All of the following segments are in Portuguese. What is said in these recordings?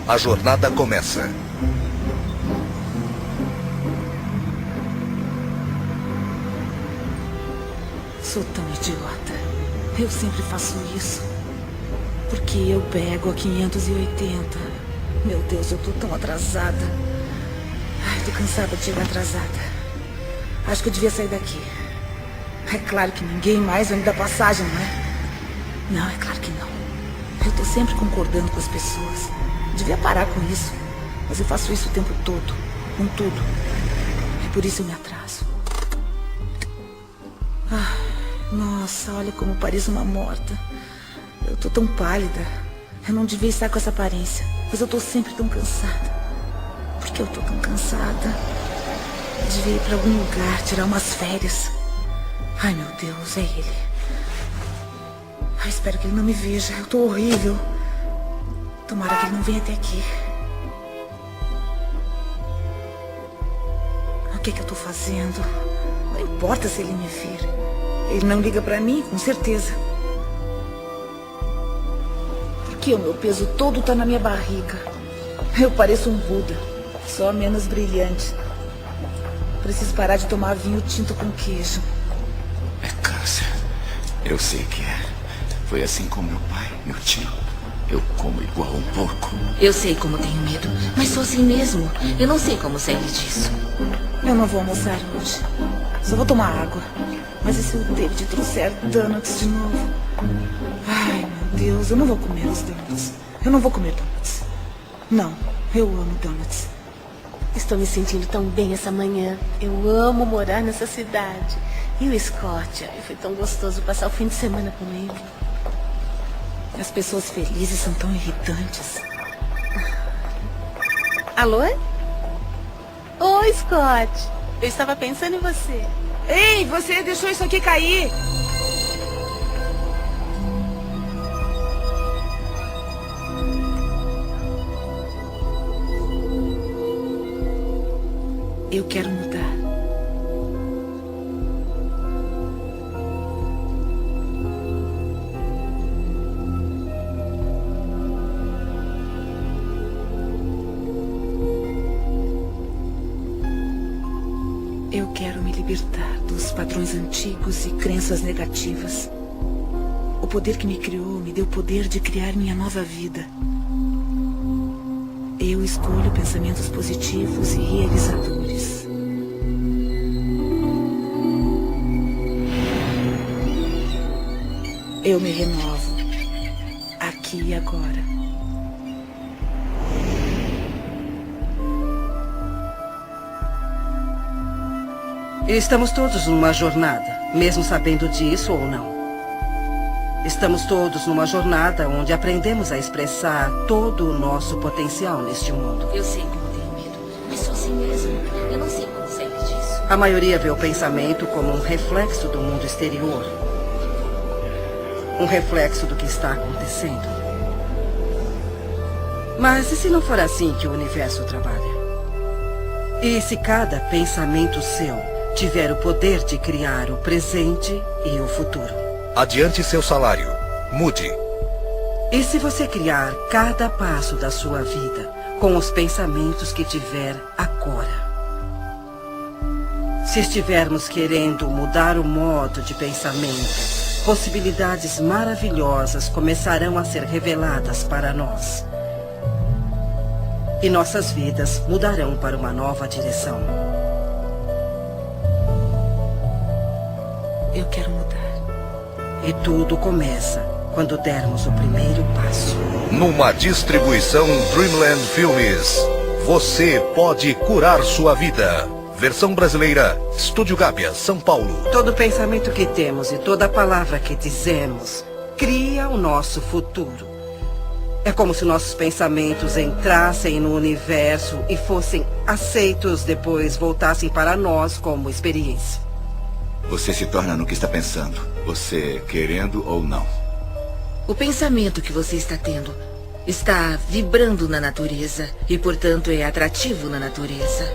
A jornada começa. Sou tão idiota. Eu sempre faço isso. Porque eu pego a 580. Meu Deus, eu tô tão atrasada. Ai, tô cansada de chegar atrasada. Acho que eu devia sair daqui. É claro que ninguém mais vai me dar passagem, não é? Não, é claro que não. Eu tô sempre concordando com as pessoas. Devia parar com isso. Mas eu faço isso o tempo todo. Com tudo. E por isso eu me atraso. Ah, nossa, olha como pareço uma morta. Eu tô tão pálida. Eu não devia estar com essa aparência. Mas eu tô sempre tão cansada. Por que eu tô tão cansada? Eu devia ir pra algum lugar, tirar umas férias. Ai, meu Deus, é ele. Ai, espero que ele não me veja. Eu tô horrível. Tomara que ele não venha até aqui. O que é que eu tô fazendo? Não importa se ele me vir. Ele não liga pra mim, com certeza. Porque o meu peso todo tá na minha barriga. Eu pareço um Buda, só menos brilhante. Preciso parar de tomar vinho tinto com queijo. É câncer. Eu sei que é. Foi assim com meu pai, meu tio. Eu como igual um porco. Eu sei como tenho medo, mas sou assim mesmo. Eu não sei como sair disso. Eu não vou almoçar hoje. Só vou tomar água. Mas e se o David trouxer donuts de novo? Ai, meu Deus, eu não vou comer os donuts. Eu não vou comer donuts. Não, eu amo donuts. Estou me sentindo tão bem essa manhã. Eu amo morar nessa cidade. E o Scott? Ai, foi tão gostoso passar o fim de semana com ele. As pessoas felizes são tão irritantes. Alô? Oi, Scott. Eu estava pensando em você. Ei, você deixou isso aqui cair. Eu quero mudar. Eu quero me libertar dos padrões antigos e crenças negativas. O poder que me criou me deu o poder de criar minha nova vida. Eu escolho pensamentos positivos e realizadores. Eu me renovo, aqui e agora. Estamos todos numa jornada, mesmo sabendo disso ou não. Estamos todos numa jornada onde aprendemos a expressar todo o nosso potencial neste mundo. Eu sei como tenho medo, mas sou assim mesmo. Eu não sei como sair disso. A maioria vê o pensamento como um reflexo do mundo exterior. Um reflexo do que está acontecendo. Mas e se não for assim que o universo trabalha? E se cada pensamento seu tiver o poder de criar o presente e o futuro? Adiante seu salário. Mude. E se você criar cada passo da sua vida com os pensamentos que tiver agora? Se estivermos querendo mudar o modo de pensamento, possibilidades maravilhosas começarão a ser reveladas para nós. E nossas vidas mudarão para uma nova direção. Eu quero mudar. E tudo começa quando dermos o primeiro passo. Numa distribuição Dreamland Filmes. Você pode curar sua vida. Versão brasileira, Estúdio Gábia, São Paulo. Todo pensamento que temos e toda palavra que dizemos cria o nosso futuro. É como se nossos pensamentos entrassem no universo e fossem aceitos, depois voltassem para nós como experiência. Você se torna no que está pensando, você querendo ou não. O pensamento que você está tendo está vibrando na natureza e, portanto, é atrativo na natureza.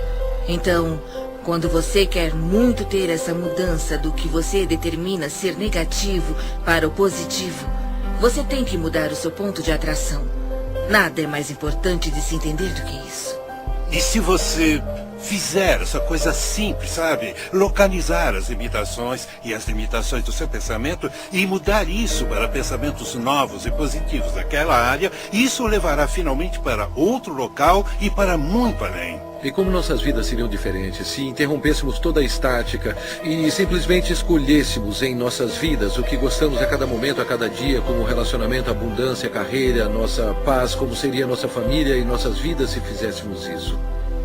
Então, quando você quer muito ter essa mudança do que você determina ser negativo para o positivo, Você tem que mudar o seu ponto de atração. Nada é mais importante de se entender do que isso. E se você fizer essa coisa simples, sabe? Localizar as limitações e as limitações do seu pensamento e mudar isso para pensamentos novos e positivos naquela área, isso o levará finalmente para outro local e para muito além. E como nossas vidas seriam diferentes se interrompêssemos toda a estática e simplesmente escolhêssemos em nossas vidas o que gostamos a cada momento, a cada dia, como relacionamento, abundância, carreira, nossa paz, como seria nossa família e nossas vidas se fizéssemos isso?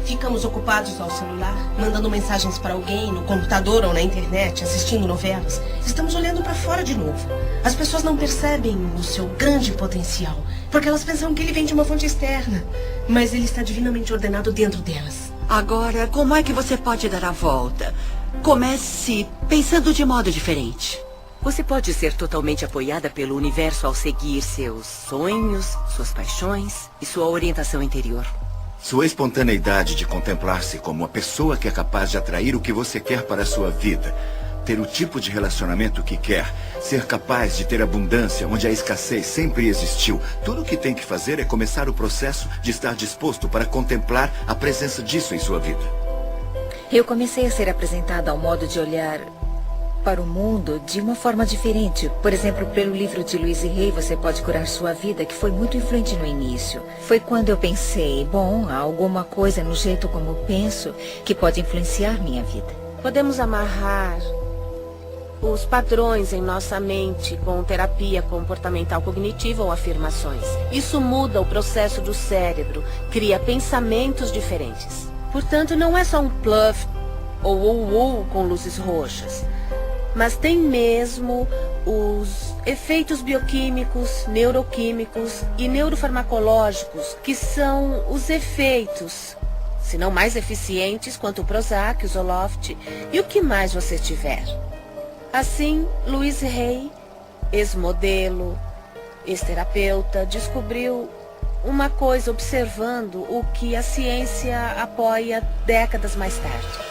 Ficamos ocupados ao celular, mandando mensagens para alguém, no computador ou na internet, assistindo novelas. Estamos olhando para fora de novo. As pessoas não percebem o seu grande potencial, porque elas pensam que ele vem de uma fonte externa. Mas ele está divinamente ordenado dentro delas. Agora, como é que você pode dar a volta? Comece pensando de modo diferente. Você pode ser totalmente apoiada pelo universo ao seguir seus sonhos, suas paixões e sua orientação interior. Sua espontaneidade de contemplar-se como uma pessoa que é capaz de atrair o que você quer para a sua vida, ter o tipo de relacionamento que quer, ser capaz de ter abundância onde a escassez sempre existiu. Tudo o que tem que fazer é começar o processo de estar disposto para contemplar a presença disso em sua vida. Eu comecei a ser apresentada ao modo de olhar para o mundo de uma forma diferente. Por exemplo, pelo livro de Louise Hay, Você Pode Curar Sua Vida, que foi muito influente no início. Foi quando eu pensei, bom, há alguma coisa no jeito como eu penso que pode influenciar minha vida. Podemos amarrar os padrões em nossa mente com terapia comportamental cognitiva ou afirmações. Isso muda o processo do cérebro, cria pensamentos diferentes. Portanto, não é só um bluff ou com luzes roxas, mas tem mesmo os efeitos bioquímicos, neuroquímicos e neurofarmacológicos, que são os efeitos, se não mais eficientes, quanto o Prozac, o Zoloft e o que mais você tiver. Assim, Louise Hay, ex-modelo, ex-terapeuta, descobriu uma coisa observando o que a ciência apoia décadas mais tarde.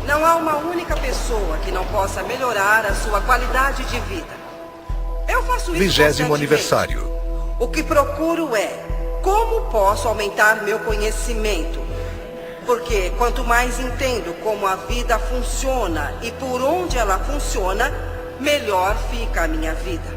Não há uma única pessoa que não possa melhorar a sua qualidade de vida. Eu faço isso 20º aniversário. O que procuro é como posso aumentar meu conhecimento. Porque quanto mais entendo como a vida funciona e por onde ela funciona, melhor fica a minha vida.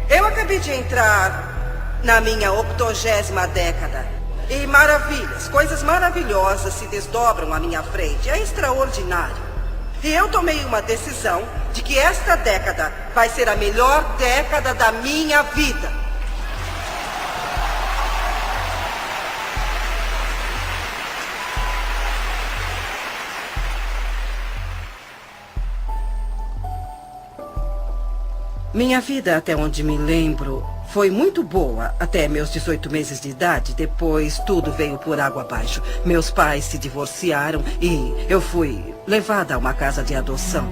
Eu acabei de entrar na minha 80ª década. E maravilhas, coisas maravilhosas se desdobram à minha frente. É extraordinário. E eu tomei uma decisão de que esta década vai ser a melhor década da minha vida. Minha vida, até onde me lembro, foi muito boa até meus 18 meses de idade. Depois tudo veio por água abaixo. Meus pais se divorciaram e eu fui levada a uma casa de adoção.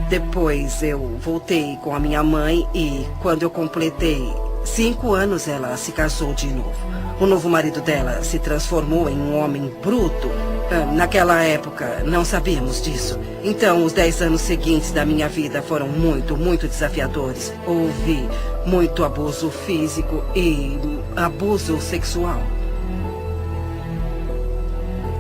Depois eu voltei com a minha mãe e quando eu completei 5 anos ela se casou de novo. O novo marido dela se transformou em um homem bruto. Naquela época não sabíamos disso. Então os 10 anos seguintes da minha vida foram muito, muito desafiadores. Houve muito abuso físico e abuso sexual.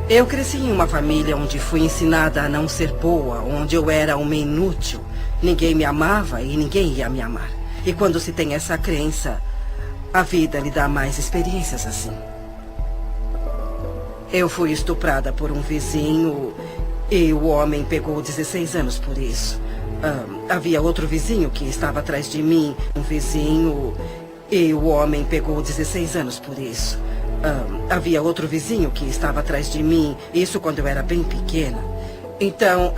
Eu cresci em uma família onde fui ensinada a não ser boa, onde eu era uma inútil. Ninguém me amava e ninguém ia me amar. E quando se tem essa crença, a vida lhe dá mais experiências assim. Eu fui estuprada por um vizinho e o homem pegou 16 anos por isso. Havia outro vizinho que estava atrás de mim, um vizinho, e o homem pegou 16 anos por isso. Havia outro vizinho que estava atrás de mim, isso quando eu era bem pequena. Então,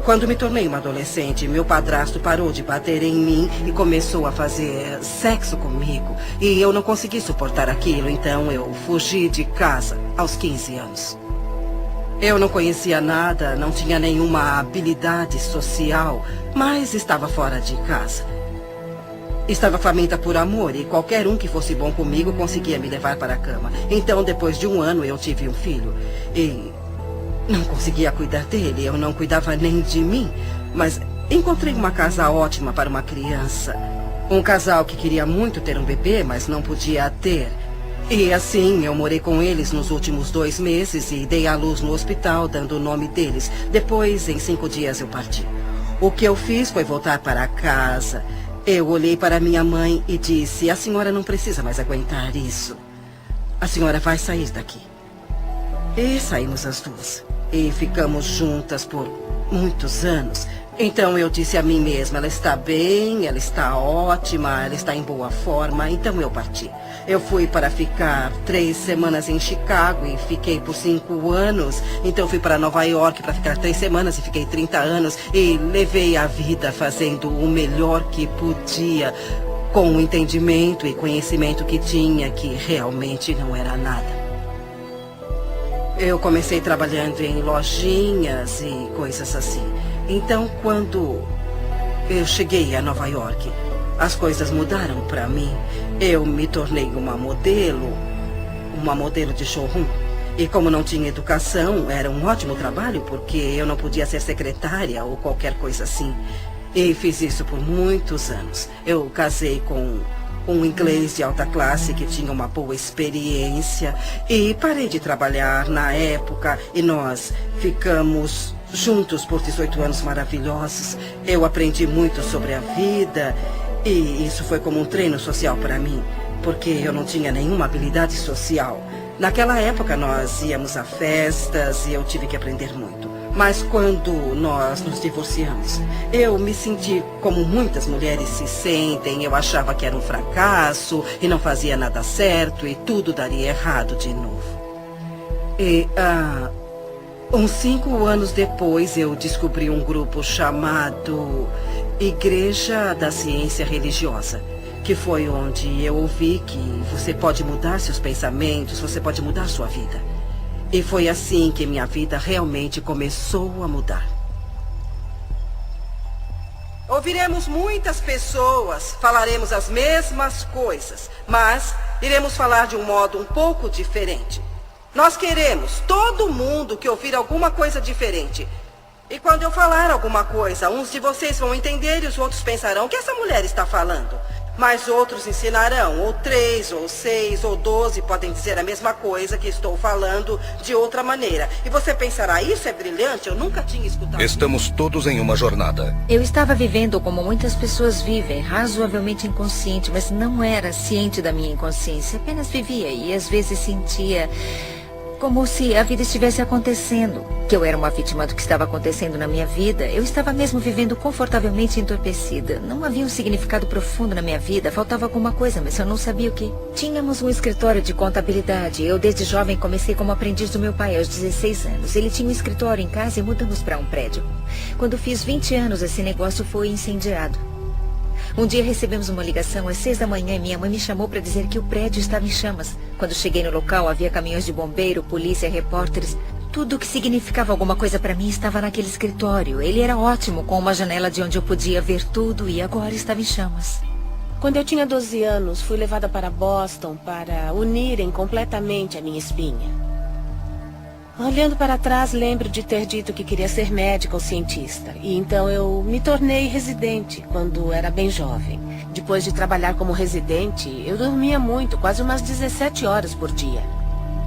quando me tornei uma adolescente, meu padrasto parou de bater em mim e começou a fazer sexo comigo. E eu não consegui suportar aquilo, então eu fugi de casa aos 15 anos. Eu não conhecia nada, não tinha nenhuma habilidade social, mas estava fora de casa. Estava faminta por amor e qualquer um que fosse bom comigo conseguia me levar para a cama. Então, depois de 1 ano, eu tive um filho e não conseguia cuidar dele, eu não cuidava nem de mim. Mas encontrei uma casa ótima para uma criança. Um casal que queria muito ter um bebê, mas não podia ter. E assim, eu morei com eles nos últimos 2 meses e dei à luz no hospital, dando o nome deles. Depois, em 5 dias, eu parti. O que eu fiz foi voltar para casa. Eu olhei para minha mãe e disse: a senhora não precisa mais aguentar isso. A senhora vai sair daqui. E saímos as duas. E ficamos juntas por muitos anos. Então eu disse a mim mesma: ela está bem, ela está ótima, ela está em boa forma. Então eu parti. Eu fui para ficar 3 semanas em Chicago e fiquei por 5 anos. Então fui para Nova York para ficar 3 semanas e fiquei 30 anos. E levei a vida fazendo o melhor que podia, com o entendimento e conhecimento que tinha, que realmente não era nada. Eu comecei trabalhando em lojinhas e coisas assim. Então, quando eu cheguei a Nova York, as coisas mudaram para mim. Eu me tornei uma modelo de showroom. E como não tinha educação, era um ótimo trabalho, porque eu não podia ser secretária ou qualquer coisa assim. E fiz isso por muitos anos. Eu casei com um inglês de alta classe que tinha uma boa experiência. E parei de trabalhar na época e nós ficamos juntos por 18 anos maravilhosos. Eu aprendi muito sobre a vida e isso foi como um treino social para mim, porque eu não tinha nenhuma habilidade social. Naquela época nós íamos a festas e eu tive que aprender muito. Mas quando nós nos divorciamos, eu me senti como muitas mulheres se sentem. Eu achava que era um fracasso e não fazia nada certo e tudo daria errado de novo. E uns 5 anos depois eu descobri um grupo chamado Igreja da Ciência Religiosa, que foi onde eu ouvi que você pode mudar seus pensamentos, você pode mudar sua vida. E foi assim que minha vida realmente começou a mudar. Ouviremos muitas pessoas, falaremos as mesmas coisas, mas iremos falar de um modo um pouco diferente. Nós queremos todo mundo que ouvir alguma coisa diferente. E quando eu falar alguma coisa, uns de vocês vão entender e os outros pensarão: o que essa mulher está falando? Mas outros ensinarão, ou 3, ou 6, ou 12 podem dizer a mesma coisa que estou falando de outra maneira. E você pensará: isso é brilhante, eu nunca tinha escutado. Estamos todos em uma jornada. Eu estava vivendo como muitas pessoas vivem, razoavelmente inconsciente, mas não era ciente da minha inconsciência. Apenas vivia e às vezes sentia como se a vida estivesse acontecendo, que eu era uma vítima do que estava acontecendo na minha vida. Eu estava mesmo vivendo confortavelmente entorpecida. Não havia um significado profundo na minha vida, faltava alguma coisa, mas eu não sabia o que. Tínhamos um escritório de contabilidade. Eu, desde jovem, comecei como aprendiz do meu pai aos 16 anos. Ele tinha um escritório em casa e mudamos para um prédio. Quando fiz 20 anos, esse negócio foi incendiado. Um dia recebemos uma ligação às 6 da manhã e minha mãe me chamou para dizer que o prédio estava em chamas. Quando cheguei no local, havia caminhões de bombeiro, polícia, repórteres. Tudo o que significava alguma coisa para mim estava naquele escritório. Ele era ótimo, com uma janela de onde eu podia ver tudo, e agora estava em chamas. Quando eu tinha 12 anos, fui levada para Boston para unirem completamente a minha espinha. Olhando para trás, lembro de ter dito que queria ser médica ou cientista. E então eu me tornei residente quando era bem jovem. Depois de trabalhar como residente, eu dormia muito, quase umas 17 horas por dia.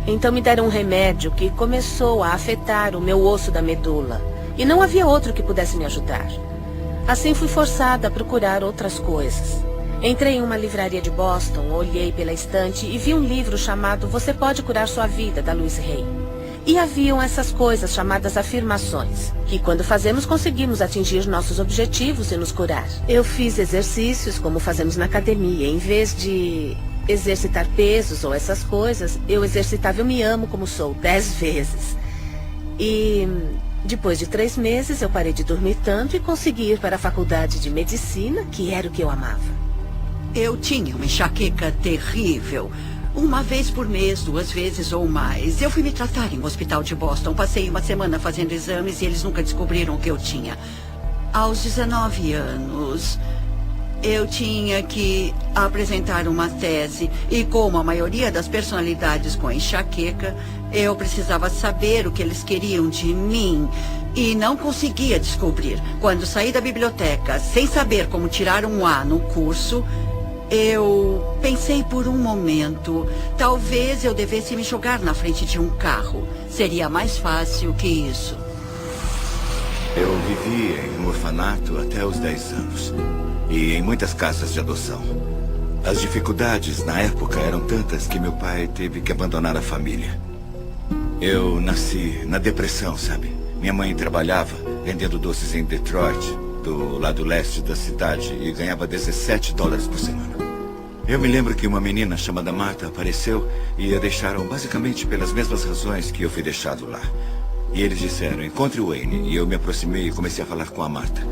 Então me deram um remédio que começou a afetar o meu osso da medula. E não havia outro que pudesse me ajudar. Assim fui forçada a procurar outras coisas. Entrei em uma livraria de Boston, olhei pela estante e vi um livro chamado Você Pode Curar Sua Vida, da Louise Hay. E haviam essas coisas chamadas afirmações, que quando fazemos conseguimos atingir nossos objetivos e nos curar. Eu fiz exercícios como fazemos na academia. Em vez de exercitar pesos ou essas coisas, eu exercitava Eu Me Amo Como Sou 10 vezes. E depois de 3 meses eu parei de dormir tanto e consegui ir para a faculdade de medicina, que era o que eu amava. Eu tinha uma enxaqueca terrível. 1 vez por mês, 2 vezes ou mais. Eu fui me tratar em um hospital de Boston. Passei 1 semana fazendo exames e eles nunca descobriram o que eu tinha. Aos 19 anos, eu tinha que apresentar uma tese. E como a maioria das personalidades com enxaqueca, eu precisava saber o que eles queriam de mim. e não conseguia descobrir. Quando saí da biblioteca sem saber como tirar um A no curso, eu pensei por um momento, talvez eu devesse me jogar na frente de um carro. Seria mais fácil que isso. Eu vivi em um orfanato até os 10 anos. E em muitas casas de adoção. As dificuldades na época eram tantas que meu pai teve que abandonar a família. Eu nasci na depressão, sabe? Minha mãe trabalhava vendendo doces em Detroit, do lado leste da cidade, e ganhava $17 por semana. Eu me lembro que uma menina chamada Marta apareceu e a deixaram basicamente pelas mesmas razões que eu fui deixado lá. E eles disseram, encontre o Wayne. E eu me aproximei e comecei a falar com a Marta.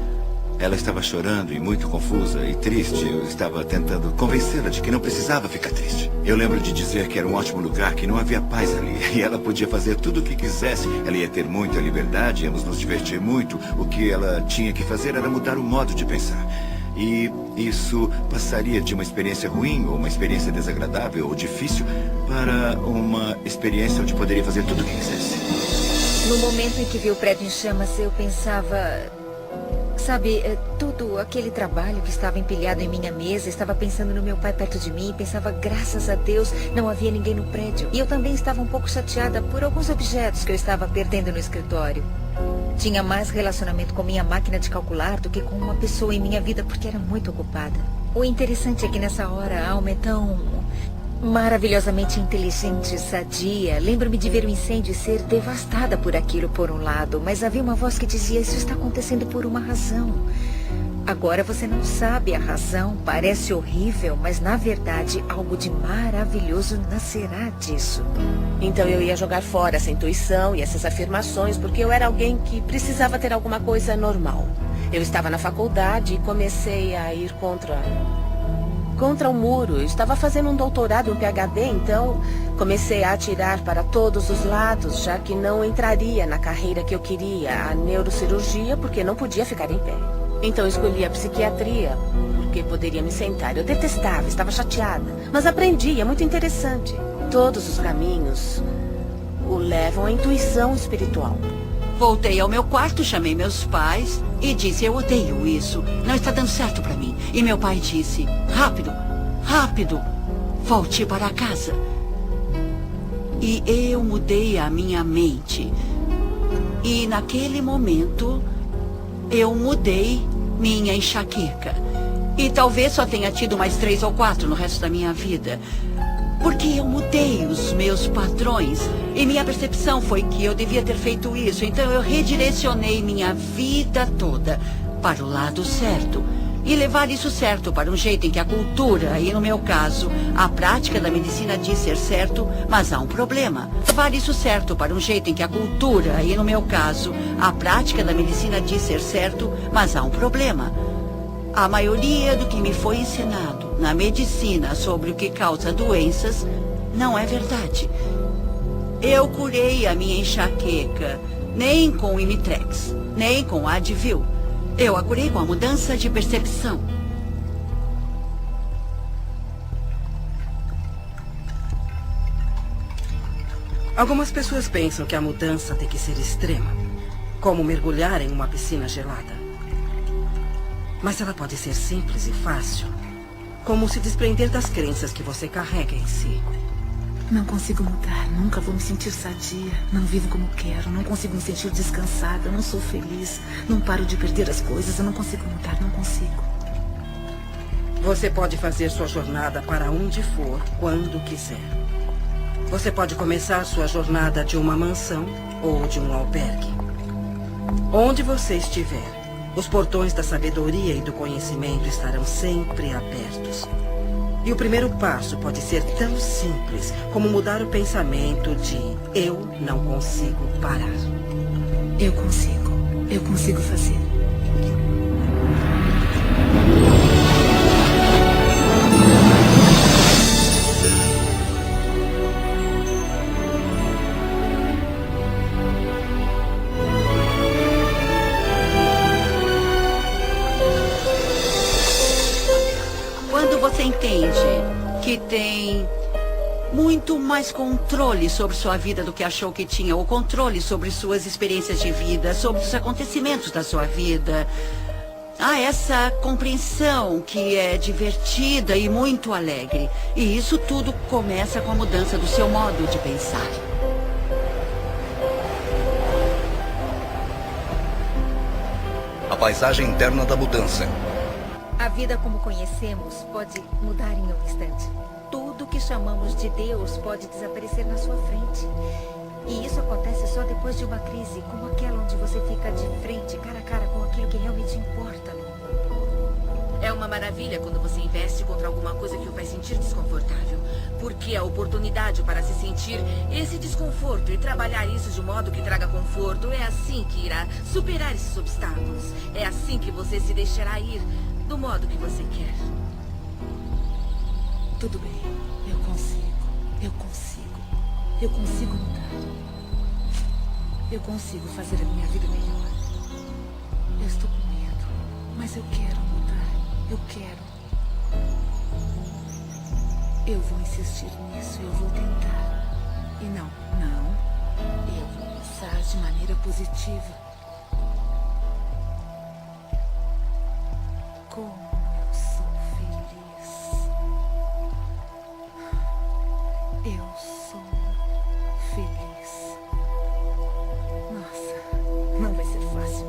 Ela estava chorando e muito confusa e triste. Eu estava tentando convencê-la de que não precisava ficar triste. Eu lembro de dizer que era um ótimo lugar, que não havia paz ali. E ela podia fazer tudo o que quisesse. Ela ia ter muita liberdade, íamos nos divertir muito. O que ela tinha que fazer era mudar o modo de pensar. E isso passaria de uma experiência ruim, ou uma experiência desagradável ou difícil, para uma experiência onde poderia fazer tudo o que quisesse. No momento em que vi o prédio em chamas, eu pensava... Sabe, todo aquele trabalho que estava empilhado em minha mesa, estava pensando no meu pai perto de mim, pensava, graças a Deus, não havia ninguém no prédio. E eu também estava um pouco chateada por alguns objetos que eu estava perdendo no escritório. Tinha mais relacionamento com minha máquina de calcular do que com uma pessoa em minha vida, porque era muito ocupada. O interessante é que nessa hora a alma é tão maravilhosamente inteligente, sadia. Lembro-me de ver o incêndio e ser devastada por aquilo por um lado, mas havia uma voz que dizia, isso está acontecendo por uma razão. Agora você não sabe a razão, parece horrível, mas na verdade algo de maravilhoso nascerá disso. Então eu ia jogar fora essa intuição e essas afirmações, porque eu era alguém que precisava ter alguma coisa normal. Eu estava na faculdade e comecei a ir contra o muro. Eu estava fazendo um doutorado, um PhD, então comecei a atirar para todos os lados, já que não entraria na carreira que eu queria, a neurocirurgia, porque não podia ficar em pé. Então escolhi a psiquiatria, porque poderia me sentar. Eu detestava, estava chateada, mas aprendi, é muito interessante. Todos os caminhos o levam à intuição espiritual. Voltei ao meu quarto, chamei meus pais e disse, eu odeio isso, não está dando certo para mim. E meu pai disse, rápido, rápido, volte para casa. E eu mudei a minha mente. E naquele momento, eu mudei minha enxaqueca. E talvez só tenha tido mais 3 ou 4 no resto da minha vida. Porque eu mudei os meus padrões e minha percepção foi que eu devia ter feito isso. Então eu redirecionei minha vida toda para o lado certo. E levar isso certo para um jeito em que a cultura, e no meu caso, a prática da medicina diz ser certo, mas há um problema. Levar isso certo para um jeito em que a cultura, e no meu caso, a prática da medicina diz ser certo, mas há um problema. A maioria do que me foi ensinado na medicina sobre o que causa doenças não é verdade. Eu curei a minha enxaqueca nem com o Imitrex, nem com o Advil. Eu a curei com a mudança de percepção. Algumas pessoas pensam que a mudança tem que ser extrema, como mergulhar em uma piscina gelada. Mas ela pode ser simples e fácil, como se desprender das crenças que você carrega em si. Não consigo mudar, nunca vou me sentir sadia. Não vivo como quero, não consigo me sentir descansada, não sou feliz. Não paro de perder as coisas, eu não consigo mudar, não consigo. Você pode fazer sua jornada para onde for, quando quiser. Você pode começar sua jornada de uma mansão ou de um albergue. Onde você estiver, os portões da sabedoria e do conhecimento estarão sempre abertos. E o primeiro passo pode ser tão simples como mudar o pensamento de eu não consigo parar. Eu consigo fazer. Quando você entende que tem muito mais controle sobre sua vida do que achou que tinha. O controle sobre suas experiências de vida, sobre os acontecimentos da sua vida. Há essa compreensão que é divertida e muito alegre. E isso tudo começa com a mudança do seu modo de pensar. A paisagem interna da mudança. A vida como conhecemos pode mudar em um instante. Tudo que chamamos de Deus pode desaparecer na sua frente. E isso acontece só depois de uma crise, como aquela onde você fica de frente, cara a cara com aquilo que realmente importa no mundo. É uma maravilha quando você investe contra alguma coisa que o faz sentir desconfortável. Porque a oportunidade para se sentir esse desconforto e trabalhar isso de modo que traga conforto é assim que irá superar esses obstáculos. É assim que você se deixará ir do modo que você quer. Tudo bem, eu consigo. Eu consigo mudar. Eu consigo fazer a minha vida melhor. Eu estou com medo, mas eu quero mudar. Eu quero. Eu vou insistir nisso, eu vou tentar. E não. Eu vou pensar de maneira positiva. Como eu sou feliz. Eu sou feliz. Nossa, não vai ser fácil.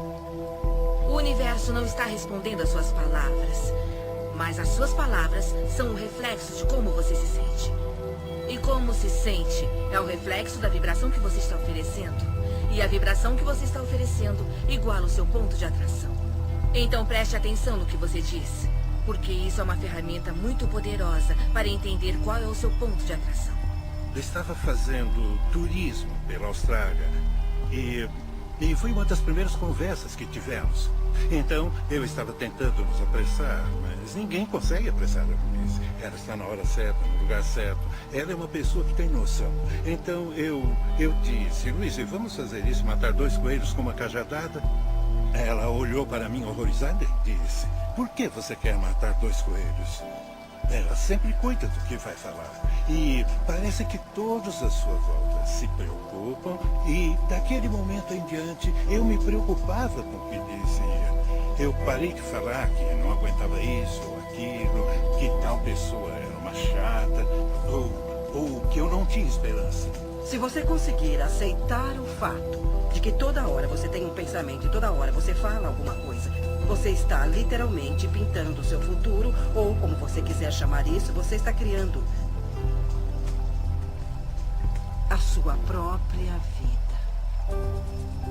O universo não está respondendo às suas palavras. Mas as suas palavras são o reflexo de como você se sente. E como se sente é o reflexo da vibração que você está oferecendo. E a vibração que você está oferecendo iguala o seu ponto de atração. Então preste atenção no que você diz. Porque isso é uma ferramenta muito poderosa para entender qual é o seu ponto de atração. Eu estava fazendo turismo pela Austrália. E foi uma das primeiras conversas que tivemos. Então, eu estava tentando nos apressar, mas ninguém consegue apressar a Luiz. Ela está na hora certa, no lugar certo. Ela é uma pessoa que tem noção. Então, eu disse, Luiz, vamos fazer isso, matar 2 coelhos com uma cajadada? Ela olhou para mim horrorizada e disse, por que você quer matar 2 coelhos? Ela sempre cuida do que vai falar. E parece que todos à sua volta se preocupam. E daquele momento em diante, eu me preocupava com o que dizia. Eu parei de falar que não aguentava isso ou aquilo, que tal pessoa era uma chata, ou que eu não tinha esperança. Se você conseguir aceitar o fato de que toda hora você tem um pensamento e toda hora você fala alguma coisa, você está literalmente pintando o seu futuro, ou como você quiser chamar isso, você está criando a sua própria vida.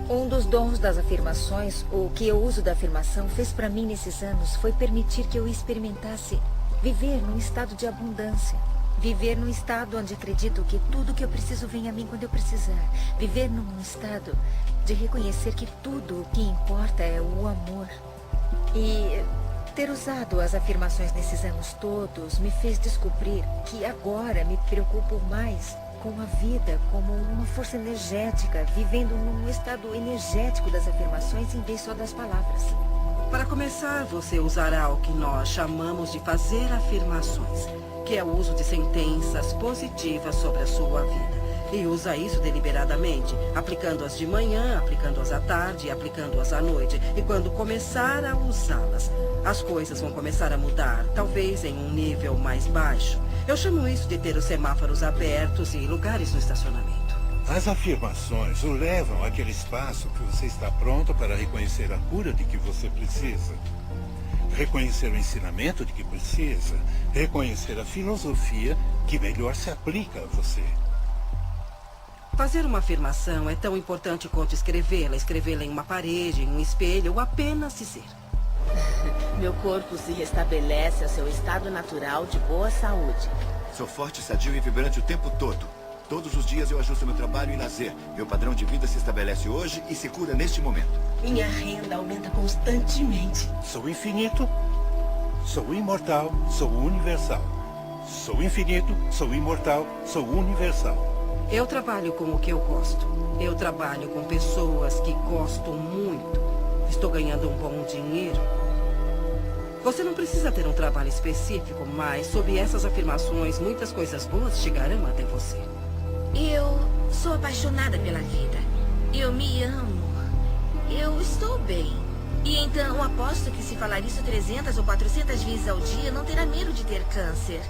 Um dos dons das afirmações, o que eu uso da afirmação, fez para mim nesses anos foi permitir que eu experimentasse viver num estado de abundância. Viver num estado onde acredito que tudo que eu preciso vem a mim quando eu precisar. Viver num estado de reconhecer que tudo o que importa é o amor. E ter usado as afirmações nesses anos todos me fez descobrir que agora me preocupo mais com a vida como uma força energética, vivendo num estado energético das afirmações em vez só das palavras. Para começar, você usará o que nós chamamos de fazer afirmações, que é o uso de sentenças positivas sobre a sua vida. E usa isso deliberadamente, aplicando-as de manhã, aplicando-as à tarde, aplicando-as à noite. E quando começar a usá-las, as coisas vão começar a mudar, talvez em um nível mais baixo. Eu chamo isso de ter os semáforos abertos e lugares no estacionamento. As afirmações o levam àquele espaço que você está pronto para reconhecer a cura de que você precisa. Reconhecer o ensinamento de que precisa. Reconhecer a filosofia que melhor se aplica a você. Fazer uma afirmação é tão importante quanto escrevê-la em uma parede, em um espelho, ou apenas dizer. Meu corpo se restabelece ao seu estado natural de boa saúde. Sou forte, sadio e vibrante o tempo todo. Todos os dias eu ajusto meu trabalho e lazer. Meu padrão de vida se estabelece hoje e se cura neste momento. Minha renda aumenta constantemente. Sou infinito, sou imortal, sou universal. Sou infinito, sou imortal, sou universal. Eu trabalho com o que eu gosto. Eu trabalho com pessoas que gosto muito. Estou ganhando um bom dinheiro. Você não precisa ter um trabalho específico, mas sob essas afirmações, muitas coisas boas chegarão até você. Eu sou apaixonada pela vida. Eu me amo. Eu estou bem. E então aposto que se falar isso 300 ou 400 vezes ao dia, não terá medo de ter câncer.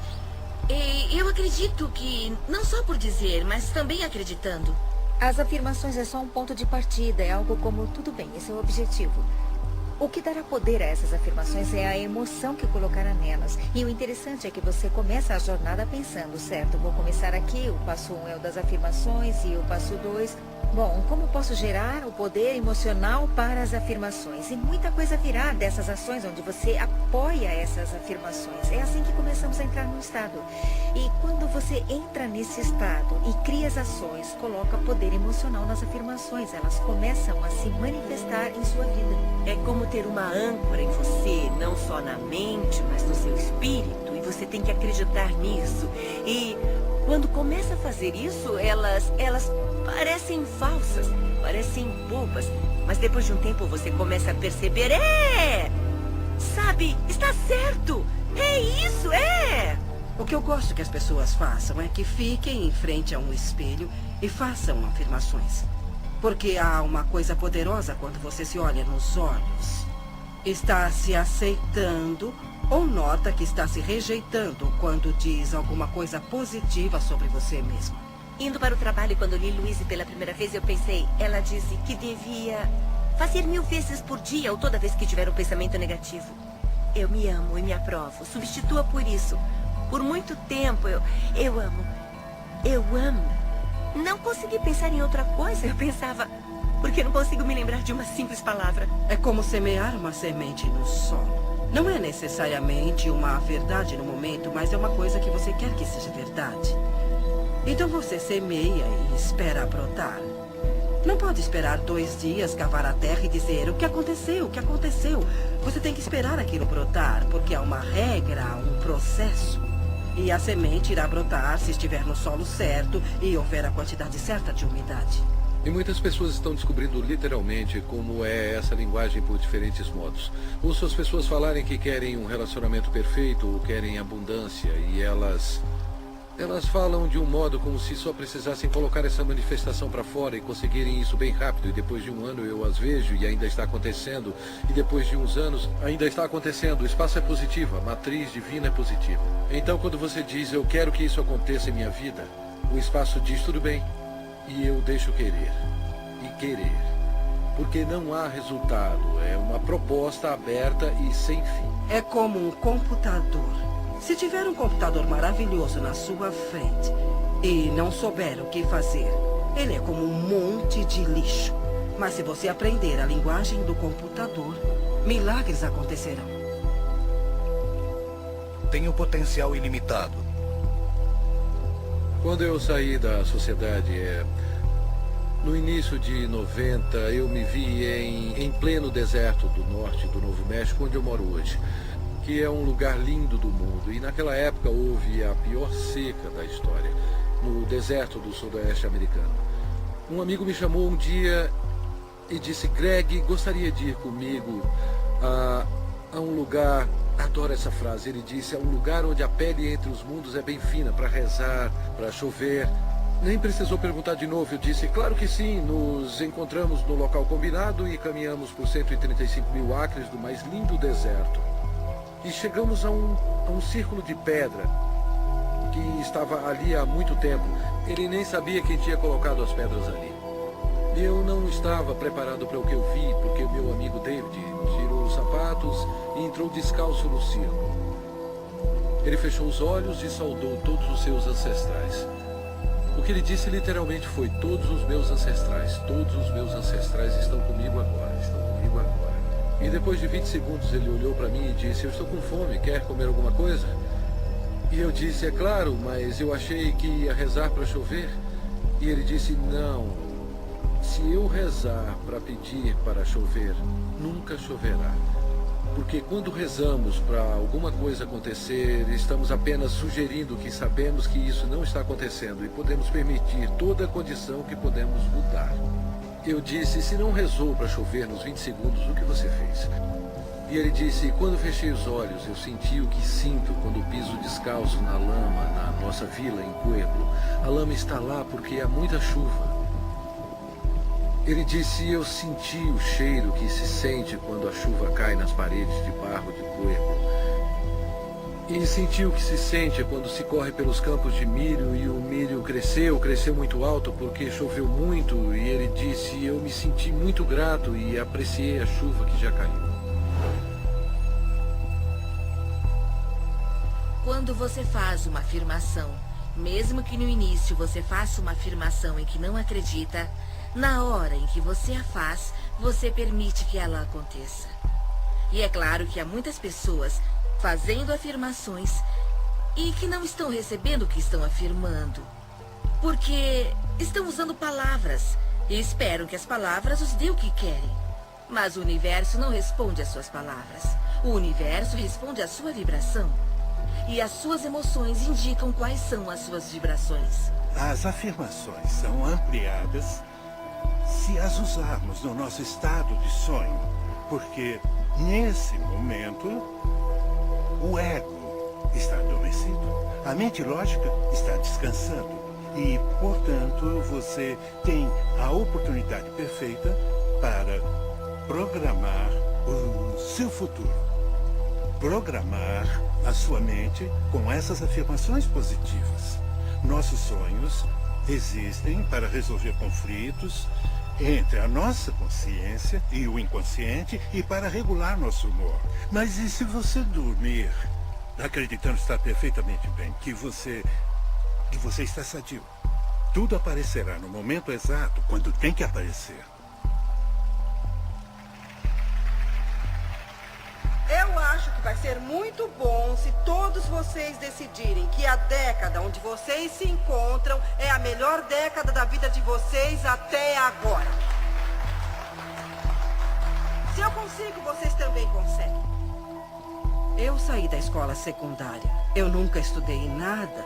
E eu acredito que, não só por dizer, mas também acreditando. As afirmações é só um ponto de partida, é algo como, tudo bem, esse é o objetivo. O que dará poder a essas afirmações é a emoção que colocará nelas. E o interessante é que você começa a jornada pensando, certo, vou começar aqui, o passo 1 é o das afirmações e o passo 2... Bom, como posso gerar o poder emocional para as afirmações? E muita coisa virá dessas ações onde você apoia essas afirmações. É assim que começamos a entrar no estado. E quando você entra nesse estado e cria as ações, coloca poder emocional nas afirmações. Elas começam a se manifestar em sua vida. É como ter uma âncora em você, não só na mente, mas no seu espírito. E você tem que acreditar nisso. E quando começa a fazer isso, elas parecem falsas, parecem bobas. Mas depois de um tempo você começa a perceber, sabe, está certo, é isso, O que eu gosto que as pessoas façam é que fiquem em frente a um espelho e façam afirmações. Porque há uma coisa poderosa quando você se olha nos olhos. Está se aceitando ou nota que está se rejeitando quando diz alguma coisa positiva sobre você mesmo. Indo para o trabalho, quando li Louise pela primeira vez, eu pensei, ela disse que devia fazer 1000 vezes por dia ou toda vez que tiver um pensamento negativo. Eu me amo e me aprovo. Substitua por isso. Por muito tempo eu amo. Eu amo. Não consegui pensar em outra coisa. Eu pensava, porque não consigo me lembrar de uma simples palavra. É como semear uma semente no solo. Não é necessariamente uma verdade no momento, mas é uma coisa que você quer que seja verdade. Então você semeia e espera brotar. Não pode esperar 2 dias, cavar a terra e dizer o que aconteceu, o que aconteceu. Você tem que esperar aquilo brotar, porque há uma regra, há um processo. E a semente irá brotar se estiver no solo certo e houver a quantidade certa de umidade. E muitas pessoas estão descobrindo literalmente como é essa linguagem por diferentes modos. Ouço as pessoas falarem que querem um relacionamento perfeito ou querem abundância e elas falam de um modo como se só precisassem colocar essa manifestação para fora e conseguirem isso bem rápido. E depois de um ano eu as vejo e ainda está acontecendo. E depois de uns anos ainda está acontecendo. O espaço é positivo, a matriz divina é positiva. Então quando você diz, eu quero que isso aconteça em minha vida, o espaço diz, tudo bem. E eu deixo querer. E querer. Porque não há resultado. É uma proposta aberta e sem fim. É como um computador. Se tiver um computador maravilhoso na sua frente e não souber o que fazer, ele é como um monte de lixo. Mas se você aprender a linguagem do computador, milagres acontecerão. Tem um potencial ilimitado. Quando eu saí da sociedade, no início de 90, eu me vi em pleno deserto do norte do Novo México, onde eu moro hoje, que é um lugar lindo do mundo. E naquela época houve a pior seca da história, no deserto do sudoeste americano. Um amigo me chamou um dia e disse, Greg, gostaria de ir comigo a um lugar, adoro essa frase, ele disse, é um lugar onde a pele entre os mundos é bem fina, para rezar, para chover. Nem precisou perguntar de novo, eu disse, claro que sim, nos encontramos no local combinado e caminhamos por 135 mil acres do mais lindo deserto. E chegamos a um círculo de pedra que estava ali há muito tempo. Ele nem sabia quem tinha colocado as pedras ali. Eu não estava preparado para o que eu vi, porque o meu amigo David tirou os sapatos e entrou descalço no círculo. Ele fechou os olhos e saudou todos os seus ancestrais. O que ele disse literalmente foi, todos os meus ancestrais estão comigo agora, E depois de 20 segundos ele olhou para mim e disse, eu estou com fome, quer comer alguma coisa? E eu disse, é claro, mas eu achei que ia rezar para chover. E ele disse, não, se eu rezar para pedir para chover, nunca choverá. Porque quando rezamos para alguma coisa acontecer, estamos apenas sugerindo que sabemos que isso não está acontecendo e podemos permitir toda a condição que podemos mudar. Eu disse, se não rezou para chover nos 20 segundos, o que você fez? E ele disse, quando fechei os olhos, eu senti o que sinto quando piso descalço na lama, na nossa vila em Pueblo. A lama está lá porque há muita chuva. Ele disse, eu senti o cheiro que se sente quando a chuva cai nas paredes de barro de Pueblo. E senti o que se sente quando se corre pelos campos de milho e o milho cresceu muito alto porque choveu muito. E ele disse, eu me senti muito grato e apreciei a chuva que já caiu. Quando você faz uma afirmação, mesmo que no início você faça uma afirmação em que não acredita, na hora em que você a faz, você permite que ela aconteça. E é claro que há muitas pessoas fazendo afirmações e que não estão recebendo o que estão afirmando, porque estão usando palavras e esperam que as palavras os dê o que querem. Mas o universo não responde às suas palavras. O universo responde à sua vibração. E as suas emoções indicam quais são as suas vibrações. As afirmações são ampliadas se as usarmos no nosso estado de sonho, porque nesse momento o ego está adormecido, a mente lógica está descansando e, portanto, você tem a oportunidade perfeita para programar o seu futuro, programar a sua mente com essas afirmações positivas. Nossos sonhos existem para resolver conflitos entre a nossa consciência e o inconsciente e para regular nosso humor. Mas e se você dormir acreditando estar perfeitamente bem, que você está sadio? Tudo aparecerá no momento exato, quando tem que aparecer. Eu acho que vai ser muito bom se todos vocês decidirem que a década onde vocês se encontram é a melhor década da vida de vocês até agora. Se eu consigo, vocês também conseguem. Eu saí da escola secundária. Eu nunca estudei nada.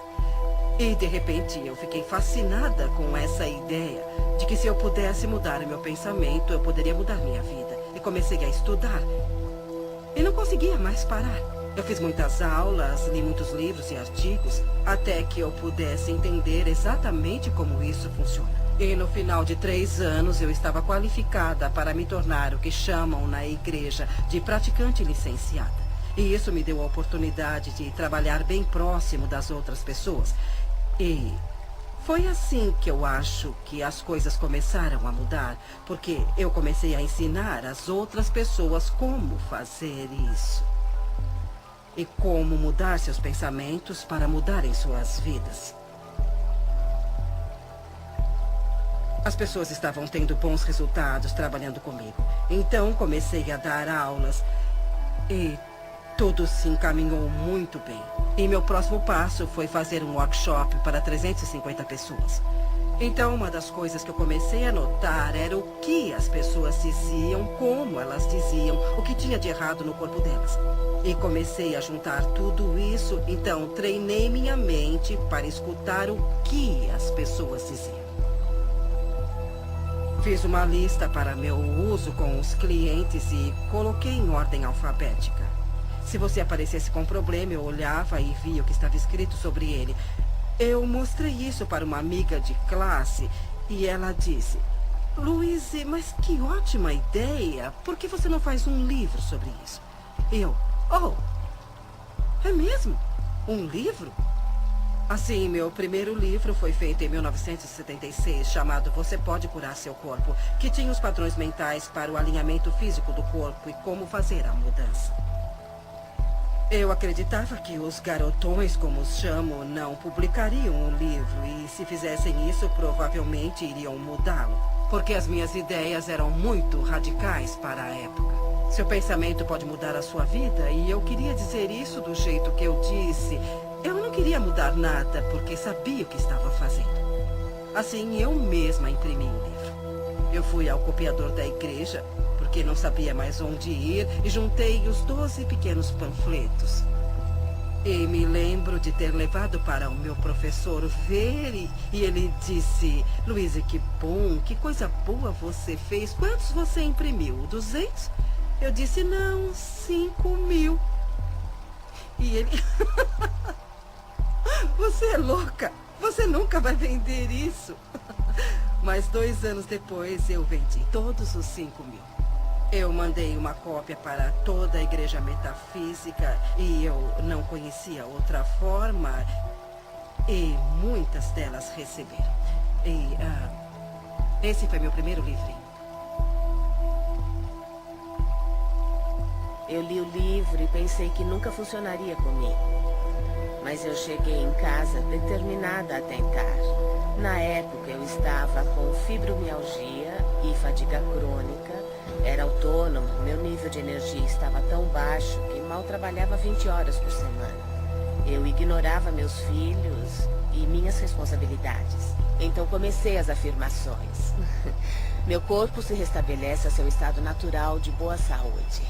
E, de repente, eu fiquei fascinada com essa ideia de que se eu pudesse mudar o meu pensamento, eu poderia mudar minha vida. E comecei a estudar. E não conseguia mais parar. Eu fiz muitas aulas, li muitos livros e artigos, até que eu pudesse entender exatamente como isso funciona. E no final de 3 anos, eu estava qualificada para me tornar o que chamam na igreja de praticante licenciada. E isso me deu a oportunidade de trabalhar bem próximo das outras pessoas. E foi assim que eu acho que as coisas começaram a mudar, porque eu comecei a ensinar as outras pessoas como fazer isso. E como mudar seus pensamentos para mudarem suas vidas. As pessoas estavam tendo bons resultados trabalhando comigo. Então comecei a dar aulas e tudo se encaminhou muito bem. E meu próximo passo foi fazer um workshop para 350 pessoas. Então, uma das coisas que eu comecei a notar era o que as pessoas diziam, como elas diziam, o que tinha de errado no corpo delas. E comecei a juntar tudo isso, então treinei minha mente para escutar o que as pessoas diziam. Fiz uma lista para meu uso com os clientes e coloquei em ordem alfabética. Se você aparecesse com um problema, eu olhava e via o que estava escrito sobre ele. Eu mostrei isso para uma amiga de classe e ela disse: Louise, mas que ótima ideia. Por que você não faz um livro sobre isso? Eu, é mesmo? Um livro? Assim, meu primeiro livro foi feito em 1976, chamado Você Pode Curar Seu Corpo, que tinha os padrões mentais para o alinhamento físico do corpo e como fazer a mudança. Eu acreditava que os garotões, como os chamo, não publicariam o livro e, se fizessem isso, provavelmente iriam mudá-lo. Porque as minhas ideias eram muito radicais para a época. Seu pensamento pode mudar a sua vida e eu queria dizer isso do jeito que eu disse. Eu não queria mudar nada porque sabia o que estava fazendo. Assim, eu mesma imprimi o livro. Eu fui ao copiador da igreja, porque não sabia mais onde ir, e juntei os 12 pequenos panfletos. E me lembro de ter levado para o meu professor ver, e ele disse: Louise, que bom, que coisa boa você fez. Quantos você imprimiu? 200? Eu disse, não, 5.000. E ele... Você é louca. Você nunca vai vender isso. Mas 2 anos depois, eu vendi todos os 5.000. Eu mandei uma cópia para toda a igreja metafísica e eu não conhecia outra forma. E muitas delas receberam. E esse foi meu primeiro livrinho. Eu li o livro e pensei que nunca funcionaria comigo. Mas eu cheguei em casa determinada a tentar. Na época eu estava com fibromialgia e fadiga crônica. Era autônomo, meu nível de energia estava tão baixo que mal trabalhava 20 horas por semana. Eu ignorava meus filhos e minhas responsabilidades. Então comecei as afirmações. Meu corpo se restabelece a seu estado natural de boa saúde.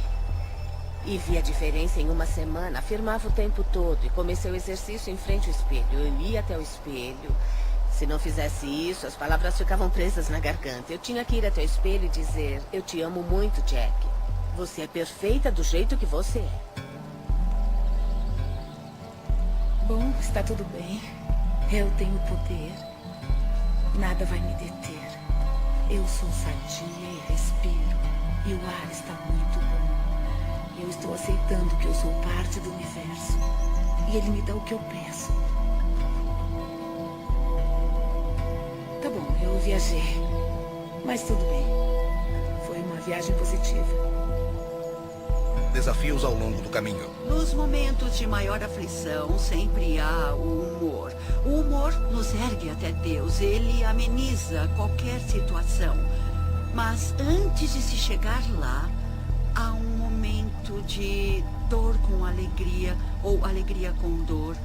E vi a diferença em uma semana, afirmava o tempo todo e comecei o exercício em frente ao espelho. Eu ia até o espelho. Se não fizesse isso, as palavras ficavam presas na garganta. Eu tinha que ir até o espelho e dizer, eu te amo muito, Jack. Você é perfeita do jeito que você é. Bom, está tudo bem. Eu tenho poder. Nada vai me deter. Eu sou sadia e respiro. E o ar está muito bom. Eu estou aceitando que eu sou parte do universo. E ele me dá o que eu peço. Tá bom, eu viajei. Mas tudo bem. Foi uma viagem positiva. Desafios ao longo do caminho. Nos momentos de maior aflição, sempre há o humor. O humor nos ergue até Deus. Ele ameniza qualquer situação. Mas antes de se chegar lá, há um momento de dor com alegria ou alegria com dor,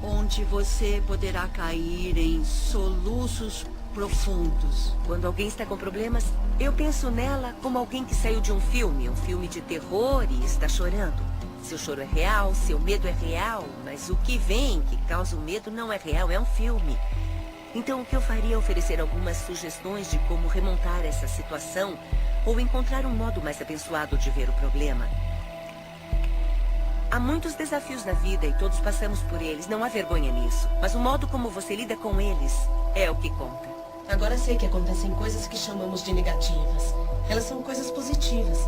onde você poderá cair em soluços profundos. Quando alguém está com problemas, eu penso nela como alguém que saiu de um filme de terror e está chorando. Seu choro é real, seu medo é real, mas o que vem, que causa o medo, não é real, é um filme. Então o que eu faria é oferecer algumas sugestões de como remontar essa situação ou encontrar um modo mais abençoado de ver o problema. Há muitos desafios na vida e todos passamos por eles, não há vergonha nisso. Mas o modo como você lida com eles é o que conta. Agora sei que acontecem coisas que chamamos de negativas. Elas são coisas positivas.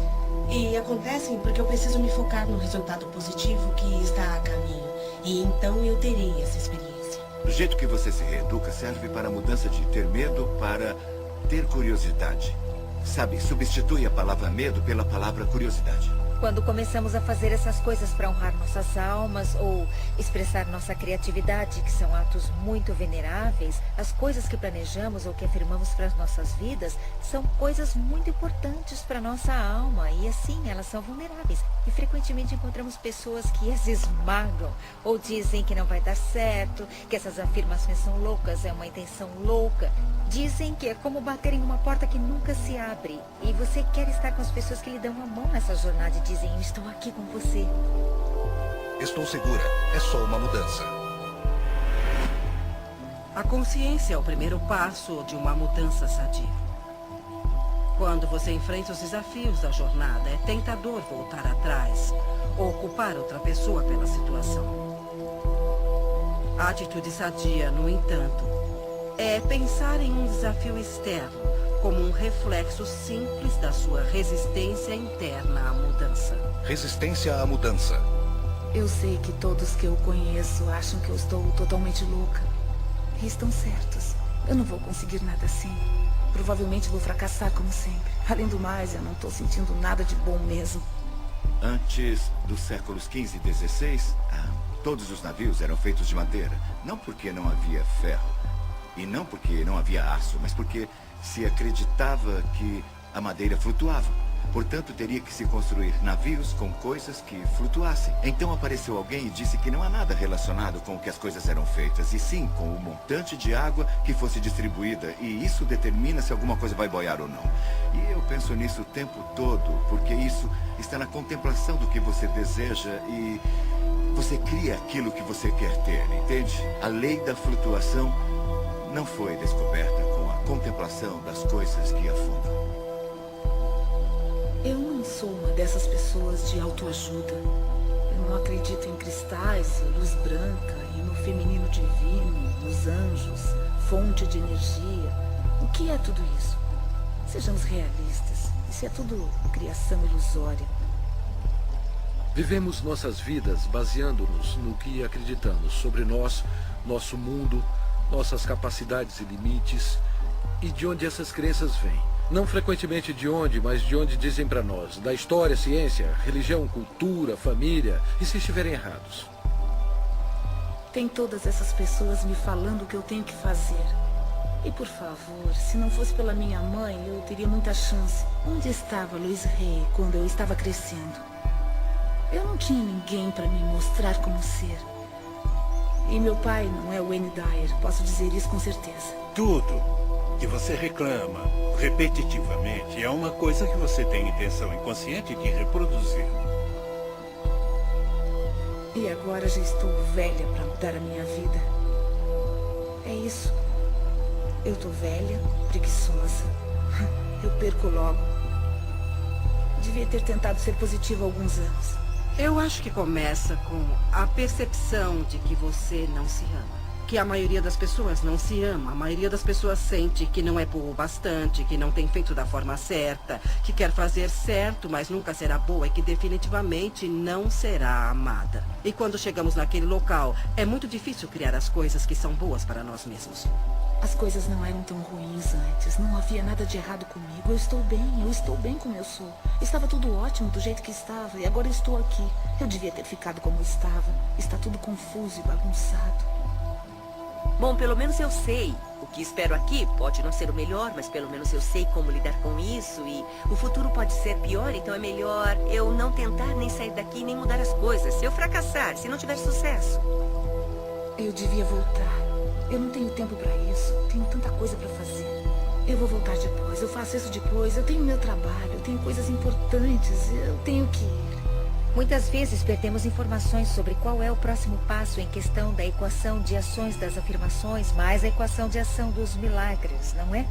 E acontecem porque eu preciso me focar no resultado positivo que está a caminho. E então eu terei essa experiência. Do jeito que você se reeduca serve para a mudança de ter medo para ter curiosidade. Sabe, substitui a palavra medo pela palavra curiosidade. Quando começamos a fazer essas coisas para honrar nossas almas ou expressar nossa criatividade, que são atos muito veneráveis, as coisas que planejamos ou que afirmamos para as nossas vidas são coisas muito importantes para nossa alma e assim elas são vulneráveis. E frequentemente encontramos pessoas que as esmagam ou dizem que não vai dar certo, que essas afirmações são loucas, é uma intenção louca. Dizem que é como bater em uma porta que nunca se abre. E você quer estar com as pessoas que lhe dão a mão nessa jornada e dizem, eu estou aqui com você. Estou segura, é só uma mudança. A consciência é o primeiro passo de uma mudança sadia. Quando você enfrenta os desafios da jornada, é tentador voltar atrás ou culpar outra pessoa pela situação. A atitude sadia, no entanto, é pensar em um desafio externo como um reflexo simples da sua resistência interna à mudança. Resistência à mudança. Eu sei que todos que eu conheço acham que eu estou totalmente louca. E estão certos. Eu não vou conseguir nada assim. Provavelmente vou fracassar como sempre. Além do mais, eu não estou sentindo nada de bom mesmo. Antes dos séculos XV e XVI, todos os navios eram feitos de madeira. Não porque não havia ferro. E não porque não havia aço, mas porque se acreditava que a madeira flutuava. Portanto, teria que se construir navios com coisas que flutuassem. Então apareceu alguém e disse que não há nada relacionado com o que as coisas eram feitas, e sim com o montante de água que fosse distribuída. E isso determina se alguma coisa vai boiar ou não. E eu penso nisso o tempo todo, porque isso está na contemplação do que você deseja e você cria aquilo que você quer ter, entende? A lei da flutuação não foi descoberta com a contemplação das coisas que afundam. Eu não sou uma dessas dessas pessoas de autoajuda. Eu não acredito em cristais, luz branca, e no feminino divino, nos anjos, fonte de energia. O que é tudo isso? Sejamos realistas. Isso é tudo criação ilusória. Vivemos nossas vidas baseando-nos no que acreditamos sobre nós, nosso mundo, nossas capacidades e limites, e de onde essas crenças vêm. Não frequentemente de onde, mas de onde dizem para nós, da história, ciência, religião, cultura, família, e se estiverem errados. Tem todas essas pessoas me falando o que eu tenho que fazer. E por favor, se não fosse pela minha mãe, eu teria muita chance. Onde estava Louise Hay quando eu estava crescendo? Eu não tinha ninguém para me mostrar como ser. E meu pai não é o Wayne Dyer, posso dizer isso com certeza. Tudo que você reclama repetitivamente é uma coisa que você tem intenção inconsciente de reproduzir. E agora já estou velha para mudar a minha vida. É isso. Eu tô velha, preguiçosa. Eu perco logo. Devia ter tentado ser positiva há alguns anos. Eu acho que começa com a percepção de que você não se ama. Que a maioria das pessoas não se ama. A maioria das pessoas sente que não é boa o bastante, que não tem feito da forma certa, que quer fazer certo, mas nunca será boa e que definitivamente não será amada. E quando chegamos naquele local, é muito difícil criar as coisas que são boas para nós mesmos. As coisas não eram tão ruins antes. Não havia nada de errado comigo. Eu estou bem como eu sou. Estava tudo ótimo do jeito que estava e agora eu estou aqui. Eu devia ter ficado como estava. Está tudo confuso e bagunçado. Bom, pelo menos eu sei. O que espero aqui pode não ser o melhor, mas pelo menos eu sei como lidar com isso. E o futuro pode ser pior, então é melhor eu não tentar nem sair daqui nem mudar as coisas. Se eu fracassar, se não tiver sucesso. Eu devia voltar. Eu não tenho tempo para isso. Tenho tanta coisa para fazer. Eu vou voltar depois. Eu faço isso depois. Eu tenho meu trabalho. Eu tenho coisas importantes. Eu tenho que ir. Muitas vezes perdemos informações sobre qual é o próximo passo em questão da equação de ações das afirmações mais a equação de ação dos milagres, não é?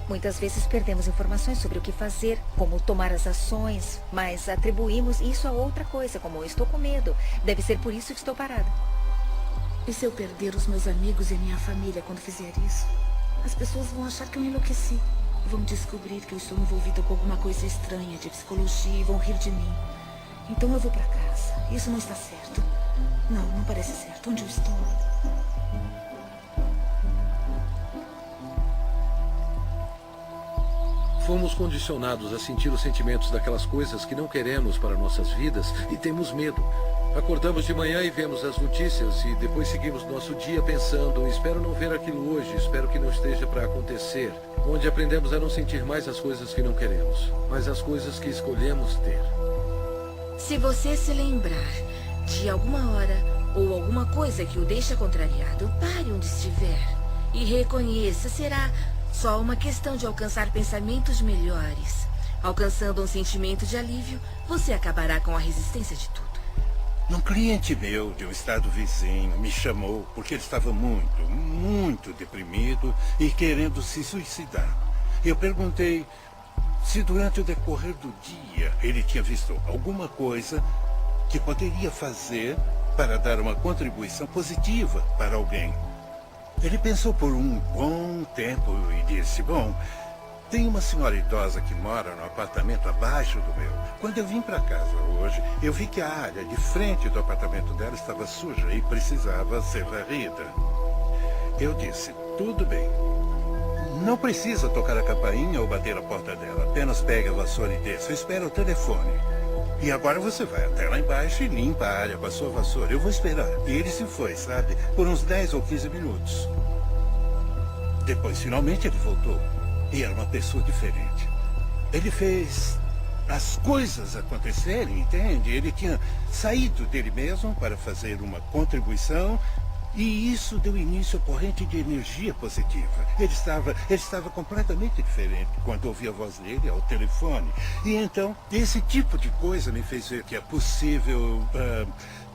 Muitas vezes perdemos informações sobre o que fazer, como tomar as ações, mas atribuímos isso a outra coisa, como estou com medo. Deve ser por isso que estou parada. E se eu perder os meus amigos e a minha família quando fizer isso? As pessoas vão achar que eu enlouqueci. Vão descobrir que eu estou envolvida com alguma coisa estranha de psicologia e vão rir de mim. Então eu vou para casa. Isso não está certo. Não parece certo. Onde eu estou? Fomos condicionados a sentir os sentimentos daquelas coisas que não queremos para nossas vidas e temos medo. Acordamos de manhã e vemos as notícias e depois seguimos nosso dia pensando, espero não ver aquilo hoje, espero que não esteja para acontecer. Onde aprendemos a não sentir mais as coisas que não queremos, mas as coisas que escolhemos ter. Se você se lembrar de alguma hora ou alguma coisa que o deixa contrariado, pare onde estiver e reconheça, será só uma questão de alcançar pensamentos melhores. Alcançando um sentimento de alívio, você acabará com a resistência de tudo. Um cliente meu de um estado vizinho me chamou porque ele estava muito deprimido e querendo se suicidar. Eu perguntei se durante o decorrer do dia ele tinha visto alguma coisa que poderia fazer para dar uma contribuição positiva para alguém. Ele pensou por um bom tempo e disse, bom, tem uma senhora idosa que mora no apartamento abaixo do meu. Quando eu vim para casa hoje, eu vi que a área de frente do apartamento dela estava suja e precisava ser varrida. Eu disse, tudo bem. Não precisa tocar a campainha ou bater a porta dela. Apenas pegue a vassoura e desça. Eu espero o telefone. E agora você vai até lá embaixo e limpa a área com a sua vassoura. Eu vou esperar. E ele se foi, sabe? Por uns 10 ou 15 minutos. Depois, finalmente, ele voltou. E era uma pessoa diferente. Ele fez as coisas acontecerem, entende? Ele tinha saído dele mesmo para fazer uma contribuição e isso deu início à corrente de energia positiva. Ele estava completamente diferente quando ouvi a voz dele ao telefone. E então, esse tipo de coisa me fez ver que é possível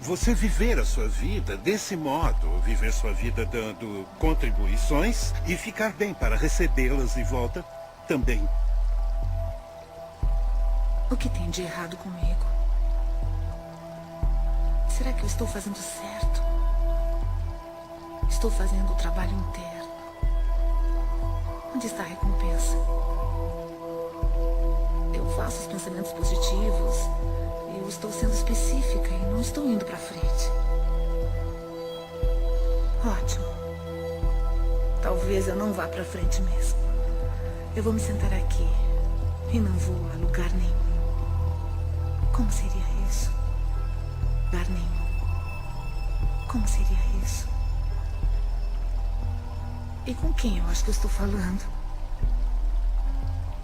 você viver a sua vida desse modo, viver sua vida dando contribuições e ficar bem para recebê-las de volta também. O que tem de errado comigo? Será que eu estou fazendo certo? Estou fazendo o trabalho inteiro. Onde está a recompensa? Eu faço os pensamentos positivos. Eu estou sendo específica e não estou indo para frente. Ótimo. Talvez eu não vá para frente mesmo. Eu vou me sentar aqui e não vou a lugar nenhum. Como seria isso? Lugar nenhum. Como seria isso? E com quem eu acho que eu estou falando?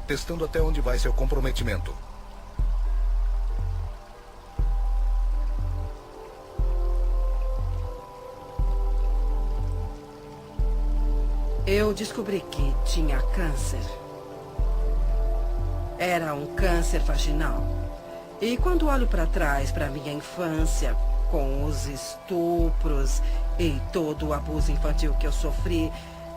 Testando até onde vai seu comprometimento. Eu descobri que tinha câncer. Era um câncer vaginal. E quando olho para trás, para minha infância, com os estupros e todo o abuso infantil que eu sofri,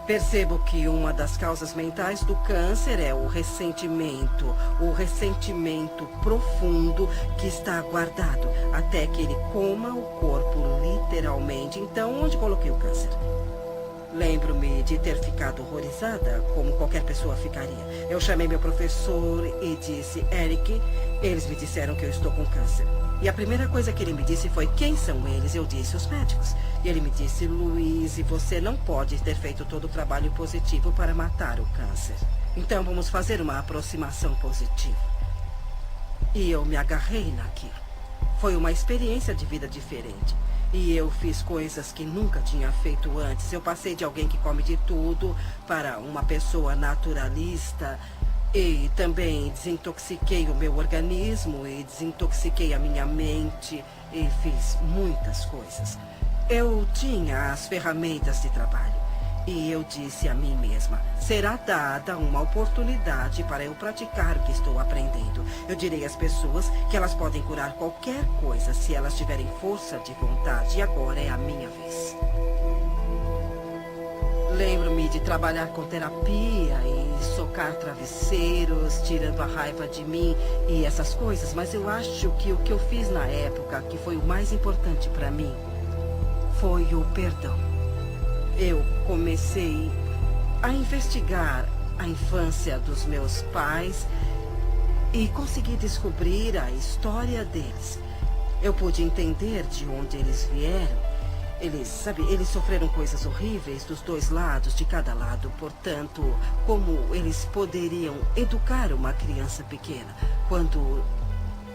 percebo que uma das causas mentais do câncer é o ressentimento profundo que está guardado até que ele coma o corpo literalmente. Então, onde coloquei o câncer? Lembro-me de ter ficado horrorizada, como qualquer pessoa ficaria. Eu chamei meu professor e disse, Eric, eles me disseram que eu estou com câncer. E a primeira coisa que ele me disse foi, quem são eles? Eu disse, os médicos. E ele me disse, Louise, você não pode ter feito todo o trabalho positivo para matar o câncer. Então vamos fazer uma aproximação positiva. E eu me agarrei naquilo. Foi uma experiência de vida diferente. E eu fiz coisas que nunca tinha feito antes. Eu passei de alguém que come de tudo para uma pessoa naturalista. E também desintoxiquei o meu organismo e desintoxiquei a minha mente. E fiz muitas coisas. Eu tinha as ferramentas de trabalho. E eu disse a mim mesma, será dada uma oportunidade para eu praticar o que estou aprendendo. Eu direi às pessoas que elas podem curar qualquer coisa se elas tiverem força de vontade. E agora é a minha vez. Lembro-me de trabalhar com terapia e socar travesseiros, tirando a raiva de mim e essas coisas. Mas eu acho que o que eu fiz na época, que foi o mais importante para mim, foi o perdão. Eu comecei a investigar a infância dos meus pais e consegui descobrir a história deles. Eu pude entender de onde eles vieram. Eles sofreram coisas horríveis dos dois lados, de cada lado. Portanto, como eles poderiam educar uma criança pequena quando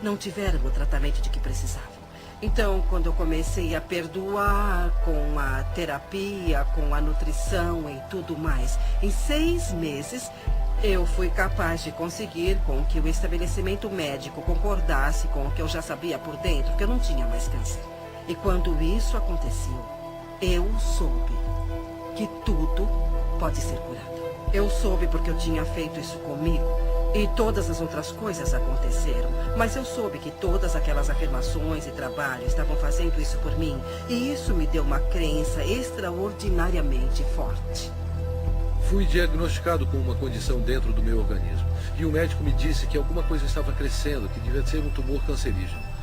não tiveram o tratamento de que precisavam? Então, quando eu comecei a perdoar com a terapia, com a nutrição e tudo mais, em 6 meses, eu fui capaz de conseguir com que o estabelecimento médico concordasse com o que eu já sabia por dentro, que eu não tinha mais câncer. E quando isso aconteceu, eu soube que tudo pode ser curado. Eu soube porque eu tinha feito isso comigo. E todas as outras coisas aconteceram. Mas eu soube que todas aquelas afirmações e trabalho estavam fazendo isso por mim. E isso me deu uma crença extraordinariamente forte. Fui diagnosticado com uma condição dentro do meu organismo. E o médico me disse que alguma coisa estava crescendo, que devia ser um tumor cancerígeno.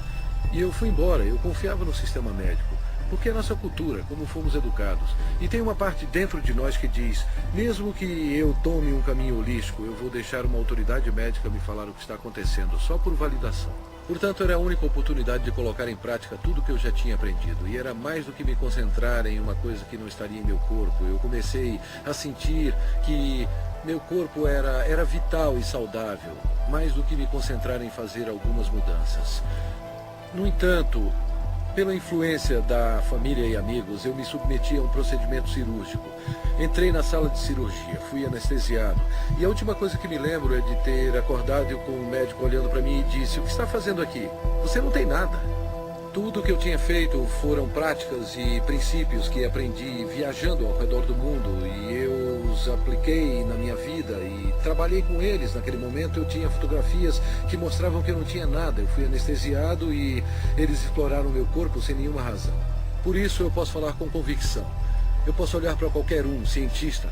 E eu fui embora, eu confiava no sistema médico. Porque é nossa cultura, como fomos educados. E tem uma parte dentro de nós que diz, mesmo que eu tome um caminho holístico, eu vou deixar uma autoridade médica me falar o que está acontecendo, só por validação. Portanto, era a única oportunidade de colocar em prática tudo o que eu já tinha aprendido. E era mais do que me concentrar em uma coisa que não estaria em meu corpo. Eu comecei a sentir que meu corpo era vital e saudável, mais do que me concentrar em fazer algumas mudanças. No entanto, pela influência da família e amigos, eu me submeti a um procedimento cirúrgico. Entrei na sala de cirurgia, fui anestesiado. E a última coisa que me lembro é de ter acordado com o médico olhando para mim e disse, o que está fazendo aqui? Você não tem nada. Tudo o que eu tinha feito foram práticas e princípios que aprendi viajando ao redor do mundo. E eu os apliquei na minha vida e trabalhei com eles. Naquele momento eu tinha fotografias que mostravam que eu não tinha nada. Eu fui anestesiado e eles exploraram o meu corpo sem nenhuma razão. Por isso eu posso falar com convicção. Eu posso olhar para qualquer cientista,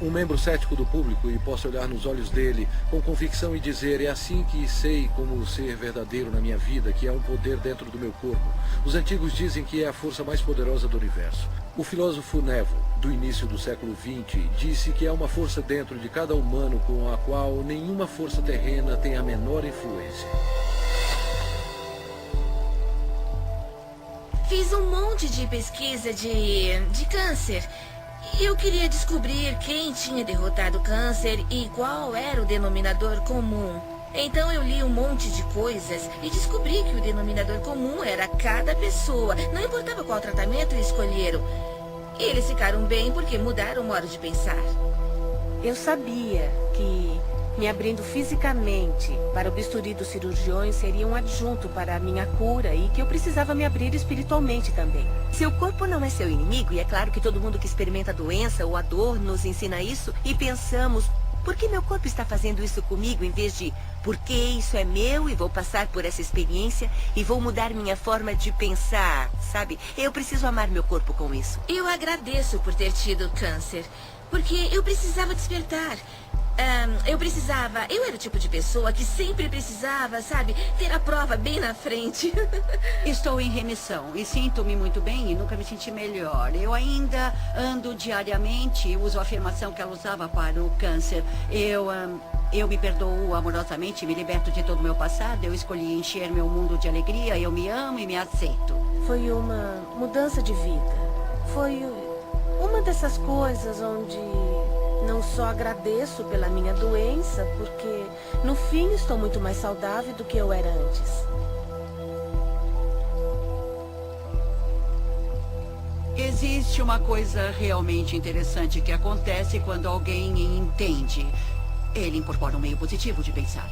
Um membro cético do público, e posso olhar nos olhos dele com convicção e dizer: é assim que sei como ser verdadeiro na minha vida, que é um poder dentro do meu corpo. Os antigos dizem que é a força mais poderosa do universo. O filósofo Neville, do início do século XX, disse que há uma força dentro de cada humano com a qual nenhuma força terrena tem a menor influência. Fiz um monte de pesquisa de câncer. Eu queria descobrir quem tinha derrotado o câncer e qual era o denominador comum. Então eu li um monte de coisas e descobri que o denominador comum era cada pessoa. Não importava qual tratamento escolheram. Eles ficaram bem porque mudaram o modo de pensar. Eu sabia que me abrindo fisicamente para o bisturi dos cirurgiões seria um adjunto para a minha cura e que eu precisava me abrir espiritualmente também. Seu corpo não é seu inimigo e é claro que todo mundo que experimenta a doença ou a dor nos ensina isso e pensamos, por que meu corpo está fazendo isso comigo em vez de porque isso é meu e vou passar por essa experiência e vou mudar minha forma de pensar, sabe? Eu preciso amar meu corpo com isso. Eu agradeço por ter tido câncer, porque eu precisava despertar. Eu era o tipo de pessoa que sempre precisava, sabe, ter a prova bem na frente. Estou em remissão e sinto-me muito bem e nunca me senti melhor. Eu ainda ando diariamente, uso a afirmação que ela usava para o câncer. Eu me perdoo amorosamente, me liberto de todo o meu passado, eu escolhi encher meu mundo de alegria, eu me amo e me aceito. Foi uma mudança de vida. Foi uma dessas coisas onde não só agradeço pela minha doença, porque no fim estou muito mais saudável do que eu era antes. Existe uma coisa realmente interessante que acontece quando alguém entende. Ele incorpora um meio positivo de pensar.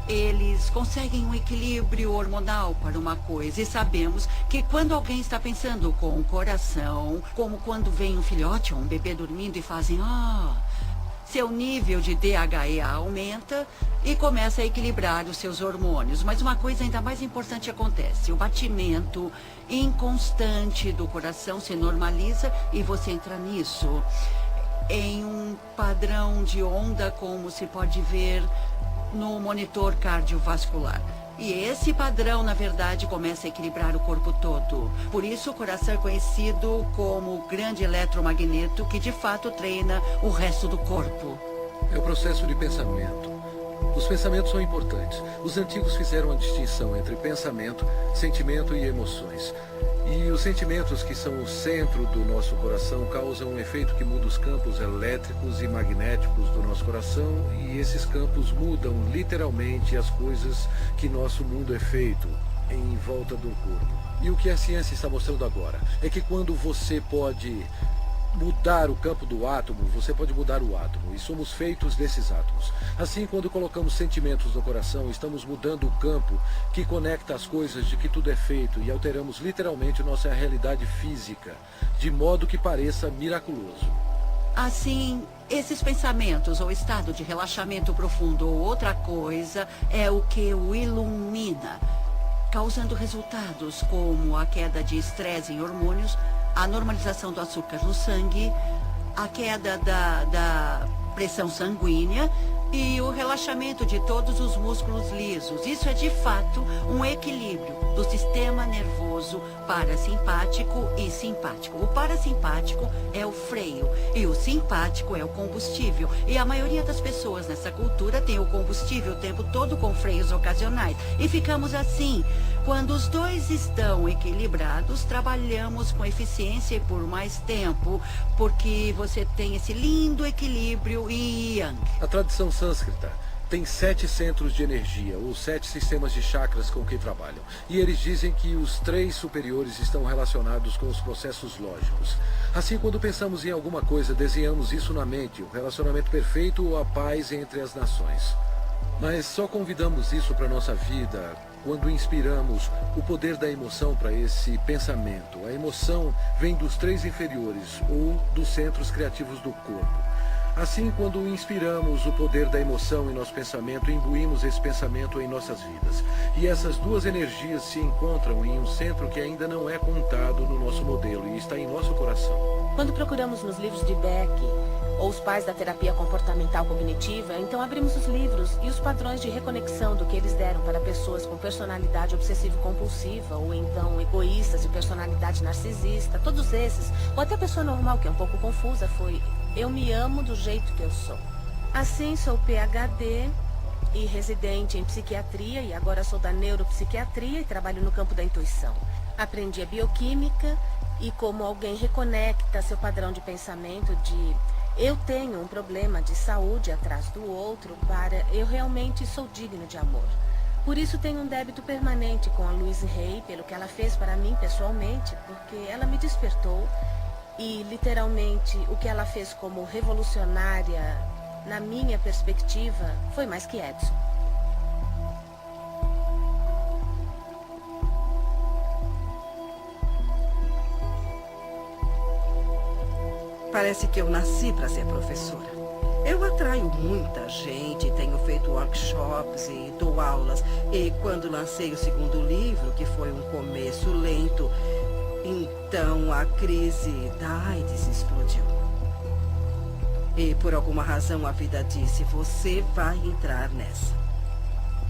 Eles conseguem um equilíbrio hormonal para uma coisa e sabemos que quando alguém está pensando com o coração, como quando vem um filhote ou um bebê dormindo e fazem seu nível de DHEA aumenta e começa a equilibrar os seus hormônios. Mas uma coisa ainda mais importante acontece. O batimento inconstante do coração se normaliza e você entra nisso em um padrão de onda, como se pode ver no monitor cardiovascular. E esse padrão, na verdade, começa a equilibrar o corpo todo. Por isso, o coração é conhecido como o grande eletromagneto que, de fato, treina o resto do corpo. É o processo de pensamento. Os pensamentos são importantes. Os antigos fizeram a distinção entre pensamento, sentimento e emoções. E os sentimentos, que são o centro do nosso coração, causam um efeito que muda os campos elétricos e magnéticos do nosso coração, e esses campos mudam literalmente as coisas que nosso mundo é feito em volta do corpo. E o que a ciência está mostrando agora é que quando você pode mudar o campo do átomo, você pode mudar o átomo, e somos feitos desses átomos. Assim, quando colocamos sentimentos no coração, estamos mudando o campo que conecta as coisas de que tudo é feito e alteramos literalmente nossa realidade física, de modo que pareça miraculoso. Assim, esses pensamentos ou estado de relaxamento profundo ou outra coisa é o que o ilumina, causando resultados como a queda de estresse em hormônios, a normalização do açúcar no sangue, a queda da pressão sanguínea e o relaxamento de todos os músculos lisos. Isso é, de fato, um equilíbrio do sistema nervoso parasimpático e simpático. O parasimpático é o freio e o simpático é o combustível. E a maioria das pessoas nessa cultura tem o combustível o tempo todo com freios ocasionais. E ficamos assim. Quando os dois estão equilibrados, trabalhamos com eficiência e por mais tempo, porque você tem esse lindo equilíbrio yang. A tradição sânscrita tem 7 centros de energia, ou 7 sistemas de chakras com que trabalham. E eles dizem que os 3 superiores estão relacionados com os processos lógicos. Assim, quando pensamos em alguma coisa, desenhamos isso na mente, o relacionamento perfeito ou a paz entre as nações. Mas só convidamos isso para a nossa vida quando inspiramos o poder da emoção para esse pensamento. A emoção vem dos 3 inferiores, ou dos centros criativos do corpo. Assim, quando inspiramos o poder da emoção em nosso pensamento, imbuímos esse pensamento em nossas vidas. E essas duas energias se encontram em um centro que ainda não é contado no nosso modelo e está em nosso coração. Quando procuramos nos livros de Beck ou os pais da terapia comportamental cognitiva, então abrimos os livros e os padrões de reconexão do que eles deram para pessoas com personalidade obsessivo-compulsiva ou então egoístas de personalidade narcisista, todos esses, ou até pessoa normal que é um pouco confusa, foi: eu me amo do jeito que eu sou. Assim, sou PhD e residente em psiquiatria e agora sou da neuropsiquiatria e trabalho no campo da intuição. Aprendi a bioquímica e como alguém reconecta seu padrão de pensamento de eu tenho um problema de saúde atrás do outro para eu realmente sou digno de amor. Por isso tenho um débito permanente com a Louise Hay pelo que ela fez para mim pessoalmente, porque ela me despertou e literalmente o que ela fez como revolucionária, na minha perspectiva, foi mais que Edson. Parece que eu nasci para ser professora. Eu atraio muita gente, tenho feito workshops e dou aulas. E quando lancei o segundo livro, que foi um começo lento, então a crise da AIDS explodiu. E por alguma razão a vida disse: você vai entrar nessa.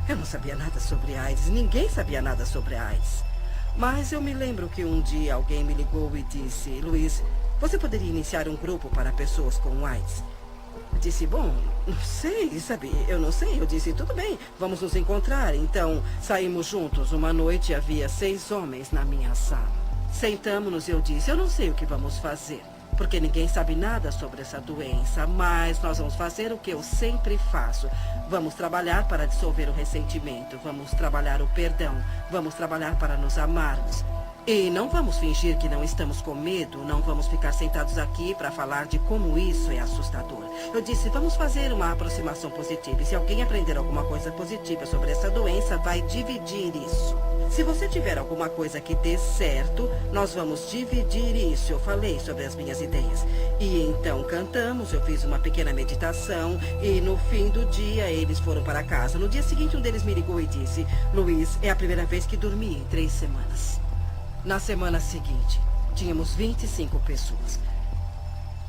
Eu não sabia nada sobre AIDS, ninguém sabia nada sobre AIDS. Mas eu me lembro que um dia alguém me ligou e disse: Luiz, você poderia iniciar um grupo para pessoas com AIDS? Eu disse: bom, não sei, sabe? Eu não sei. Eu disse: tudo bem, vamos nos encontrar. Então, saímos juntos. Uma noite havia 6 homens na minha sala. Sentamos-nos e eu disse: eu não sei o que vamos fazer, porque ninguém sabe nada sobre essa doença, mas nós vamos fazer o que eu sempre faço. Vamos trabalhar para dissolver o ressentimento, vamos trabalhar o perdão, vamos trabalhar para nos amarmos. E não vamos fingir que não estamos com medo, não vamos ficar sentados aqui para falar de como isso é assustador. Eu disse: vamos fazer uma aproximação positiva. E se alguém aprender alguma coisa positiva sobre essa doença, vai dividir isso. Se você tiver alguma coisa que dê certo, nós vamos dividir isso. Eu falei sobre as minhas ideias. E então cantamos, eu fiz uma pequena meditação e no fim do dia eles foram para casa. No dia seguinte um deles me ligou e disse: Luiz, é a primeira vez que dormi em 3 semanas. Na semana seguinte, tínhamos 25 pessoas.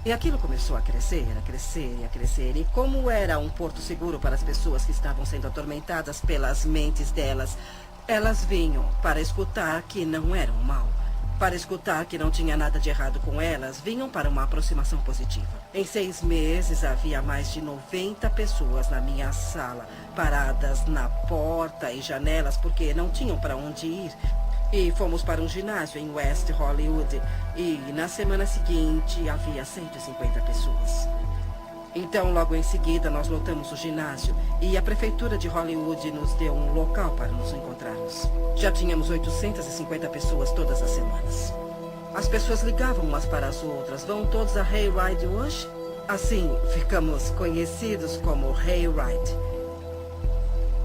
E aquilo começou a crescer, a crescer e a crescer. E como era um porto seguro para as pessoas que estavam sendo atormentadas pelas mentes delas, elas vinham para escutar que não eram mal, para escutar que não tinha nada de errado com elas, vinham para uma aproximação positiva. Em 6 meses, havia mais de 90 pessoas na minha sala, paradas na porta e janelas, porque não tinham para onde ir. E fomos para um ginásio em West Hollywood. E na semana seguinte havia 150 pessoas. Então, logo em seguida, nós lotamos o ginásio. E a prefeitura de Hollywood nos deu um local para nos encontrarmos. Já tínhamos 850 pessoas todas as semanas. As pessoas ligavam umas para as outras: vão todos a Hayride hoje? Assim, ficamos conhecidos como Hayride.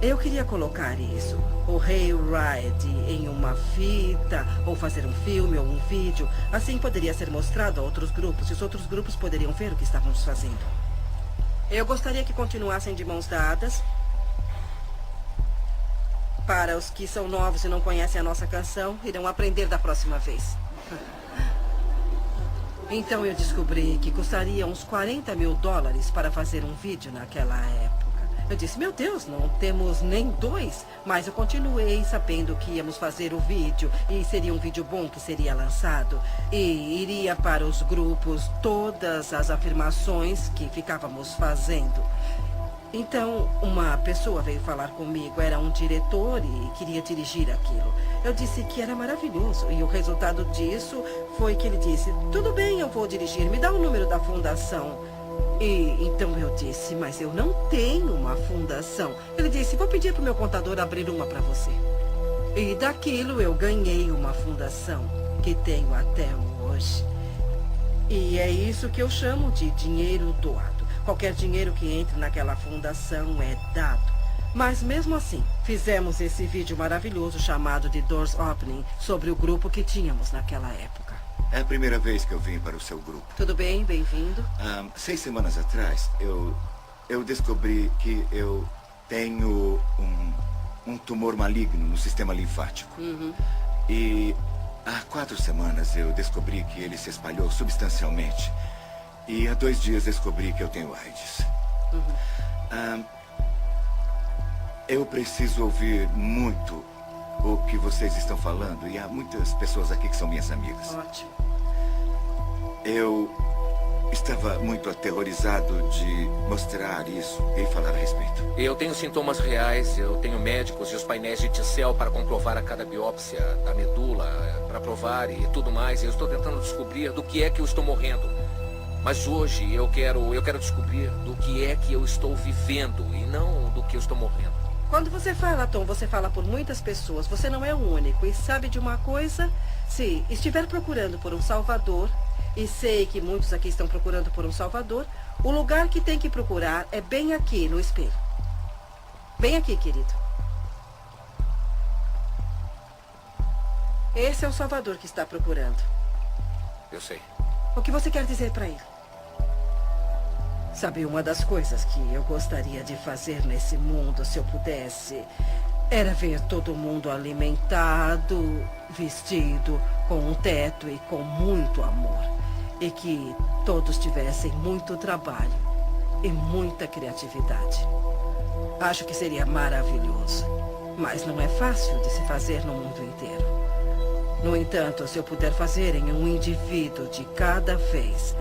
Eu queria colocar isso, o Hayride, em uma fita, ou fazer um filme ou um vídeo. Assim poderia ser mostrado a outros grupos, e os outros grupos poderiam ver o que estávamos fazendo. Eu gostaria que continuassem de mãos dadas. Para os que são novos e não conhecem a nossa canção, irão aprender da próxima vez. Então eu descobri que custaria uns $40 mil para fazer um vídeo naquela época. Eu disse: meu Deus, não temos nem 2. Mas eu continuei sabendo que íamos fazer o vídeo e seria um vídeo bom que seria lançado. E iria para os grupos todas as afirmações que ficávamos fazendo. Então, uma pessoa veio falar comigo, era um diretor e queria dirigir aquilo. Eu disse que era maravilhoso e o resultado disso foi que ele disse: tudo bem, eu vou dirigir, me dá o número da fundação. E então eu disse: mas eu não tenho uma fundação. Ele disse: vou pedir para o meu contador abrir uma para você. E daquilo eu ganhei uma fundação que tenho até hoje. E é isso que eu chamo de dinheiro doado. Qualquer dinheiro que entre naquela fundação é dado. Mas mesmo assim, fizemos esse vídeo maravilhoso chamado de Doors Opening sobre o grupo que tínhamos naquela época. É a primeira vez que eu vim para o seu grupo. Tudo bem, bem-vindo. 6 semanas atrás, eu descobri que eu tenho um tumor maligno no sistema linfático. E há 4 semanas eu descobri que ele se espalhou substancialmente. E há 2 dias descobri que eu tenho AIDS. Eu preciso ouvir muito o que vocês estão falando. E há muitas pessoas aqui que são minhas amigas. Ótimo. Eu estava muito aterrorizado de mostrar isso e falar a respeito. Eu tenho sintomas reais, eu tenho médicos e os painéis de T-cell para comprovar a cada biópsia da medula, para provar e tudo mais. Eu estou tentando descobrir do que é que eu estou morrendo. Mas hoje eu quero descobrir do que é que eu estou vivendo e não do que eu estou morrendo. Quando você fala, Tom, você fala por muitas pessoas. Você não é o único. E sabe de uma coisa? Se estiver procurando por um salvador, e sei que muitos aqui estão procurando por um salvador, o lugar que tem que procurar é bem aqui, no espelho. Bem aqui, querido. Esse é o salvador que está procurando. Eu sei. O que você quer dizer para ele? Sabe, uma das coisas que eu gostaria de fazer nesse mundo, se eu pudesse, era ver todo mundo alimentado, vestido, com um teto e com muito amor. E que todos tivessem muito trabalho e muita criatividade. Acho que seria maravilhoso, mas não é fácil de se fazer no mundo inteiro. No entanto, se eu puder fazer em um indivíduo de cada vez,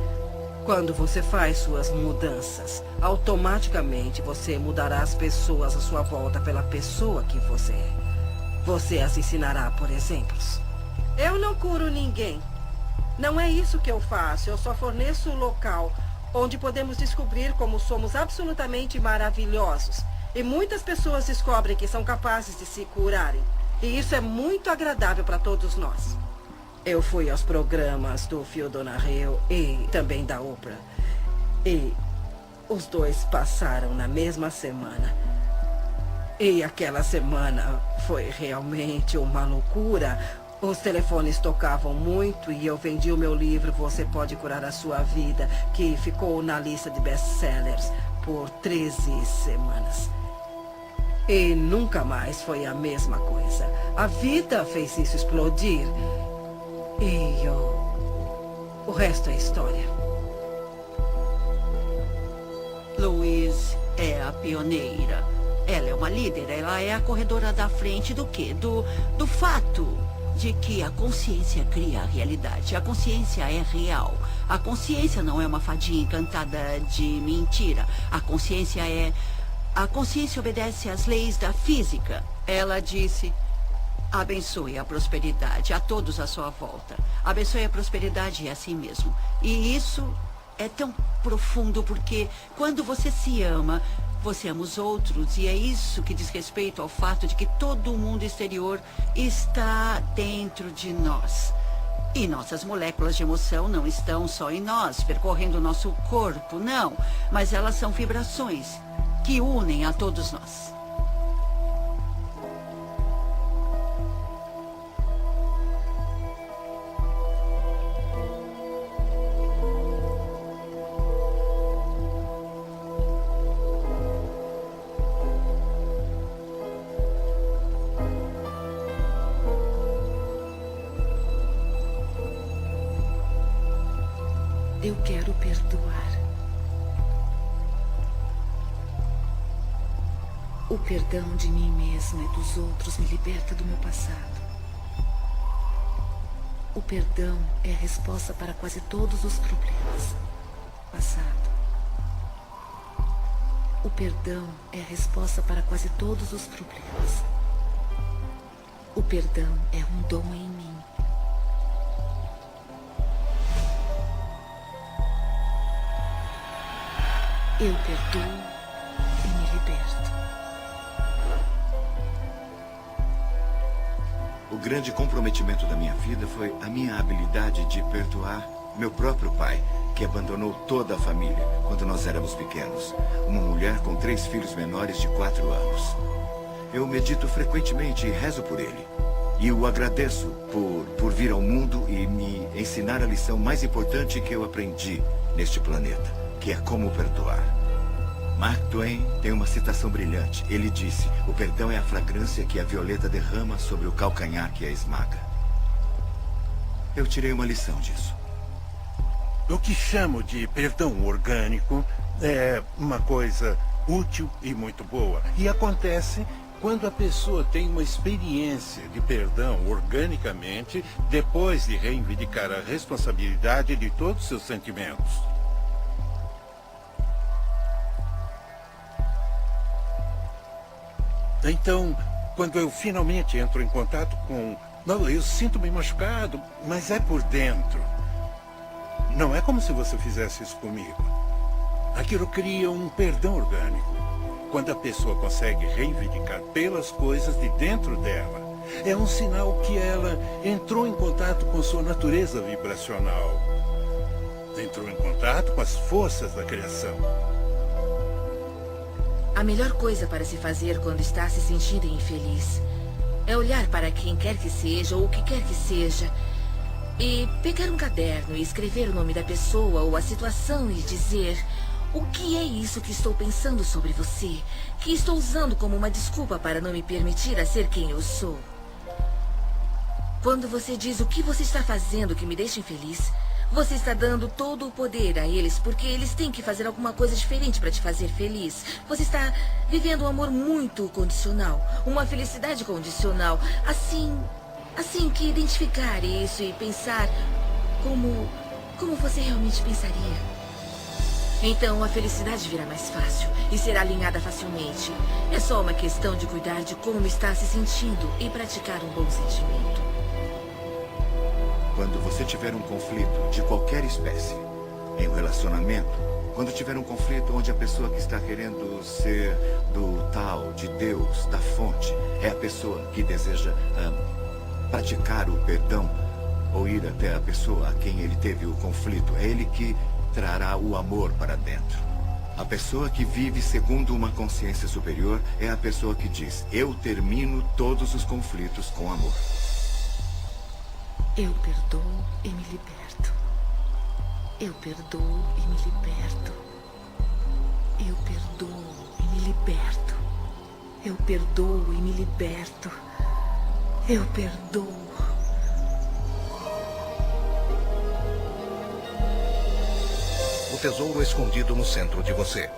quando você faz suas mudanças, automaticamente você mudará as pessoas à sua volta pela pessoa que você é. Você as ensinará por exemplos. Eu não curo ninguém. Não é isso que eu faço. Eu só forneço o local onde podemos descobrir como somos absolutamente maravilhosos. E muitas pessoas descobrem que são capazes de se curarem. E isso é muito agradável para todos nós. Eu fui aos programas do Phil Donahue e também da Oprah. E os dois passaram na mesma semana. E aquela semana foi realmente uma loucura. Os telefones tocavam muito e eu vendi o meu livro Você Pode Curar a Sua Vida, que ficou na lista de best-sellers por 13 semanas. E nunca mais foi a mesma coisa. A vida fez isso explodir. E o resto é história. Louise é a pioneira. Ela é uma líder, ela é a corredora da frente do quê? Do fato de que a consciência cria a realidade. A consciência é real. A consciência não é uma fadinha encantada de mentira. A consciência obedece às leis da física. Ela disse: abençoe a prosperidade a todos à sua volta. Abençoe a prosperidade a si mesmo. E isso é tão profundo porque quando você se ama, você ama os outros, e é isso que diz respeito ao fato de que todo o mundo exterior está dentro de nós. E nossas moléculas de emoção não estão só em nós, percorrendo o nosso corpo, não. Mas elas são vibrações que unem a todos nós. Eu quero perdoar. O perdão de mim mesma e dos outros me liberta do meu passado. O perdão é a resposta para quase todos os problemas. Passado. O perdão é a resposta para quase todos os problemas. O perdão é um dom em mim. Eu perdoo e me liberto. O grande comprometimento da minha vida foi a minha habilidade de perdoar meu próprio pai, que abandonou toda a família quando nós éramos pequenos. Uma mulher com 3 filhos menores de 4 anos. Eu medito frequentemente e rezo por ele. E o agradeço por vir ao mundo e me ensinar a lição mais importante que eu aprendi neste planeta, que é como perdoar. Mark Twain tem uma citação brilhante. Ele disse: o perdão é a fragrância que a violeta derrama sobre o calcanhar que a esmaga. Eu tirei uma lição disso. O que chamo de perdão orgânico é uma coisa útil e muito boa. E acontece quando a pessoa tem uma experiência de perdão organicamente, depois de reivindicar a responsabilidade de todos os seus sentimentos. Então, quando eu finalmente entro em contato com... Não, eu sinto-me machucado, mas é por dentro. Não é como se você fizesse isso comigo. Aquilo cria um perdão orgânico. Quando a pessoa consegue reivindicar pelas coisas de dentro dela, é um sinal que ela entrou em contato com sua natureza vibracional. Entrou em contato com as forças da criação. A melhor coisa para se fazer quando está se sentindo infeliz é olhar para quem quer que seja ou o que quer que seja e pegar um caderno e escrever o nome da pessoa ou a situação e dizer: o que é isso que estou pensando sobre você, que estou usando como uma desculpa para não me permitir a ser quem eu sou? Quando você diz o que você está fazendo que me deixa infeliz, você está dando todo o poder a eles, porque eles têm que fazer alguma coisa diferente para te fazer feliz. Você está vivendo um amor muito condicional, uma felicidade condicional. Assim que identificar isso e pensar como você realmente pensaria. Então a felicidade virá mais fácil e será alinhada facilmente. É só uma questão de cuidar de como está se sentindo e praticar um bom sentimento. Quando você tiver um conflito de qualquer espécie, em um relacionamento, quando tiver um conflito onde a pessoa que está querendo ser do tal, de Deus, da fonte, é a pessoa que deseja praticar o perdão ou ir até a pessoa a quem ele teve o conflito, é ele que trará o amor para dentro. A pessoa que vive segundo uma consciência superior é a pessoa que diz: eu termino todos os conflitos com amor. Eu perdoo e me liberto. Eu perdoo e me liberto. Eu perdoo e me liberto. Eu perdoo e me liberto. Eu perdoo. O tesouro escondido no centro de você.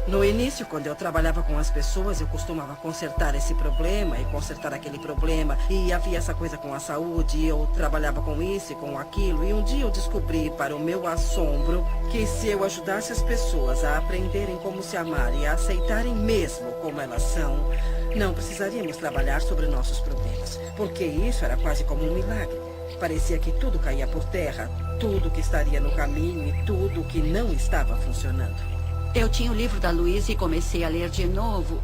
No início, quando eu trabalhava com as pessoas, eu costumava consertar esse problema e consertar aquele problema. E havia essa coisa com a saúde, e eu trabalhava com isso e com aquilo. E um dia eu descobri, para o meu assombro, que se eu ajudasse as pessoas a aprenderem como se amar e a aceitarem mesmo como elas são, não precisaríamos trabalhar sobre nossos problemas. Porque isso era quase como um milagre. Parecia que tudo caía por terra, tudo que estaria no caminho e tudo que não estava funcionando. Eu tinha o livro da Louise e comecei a ler de novo.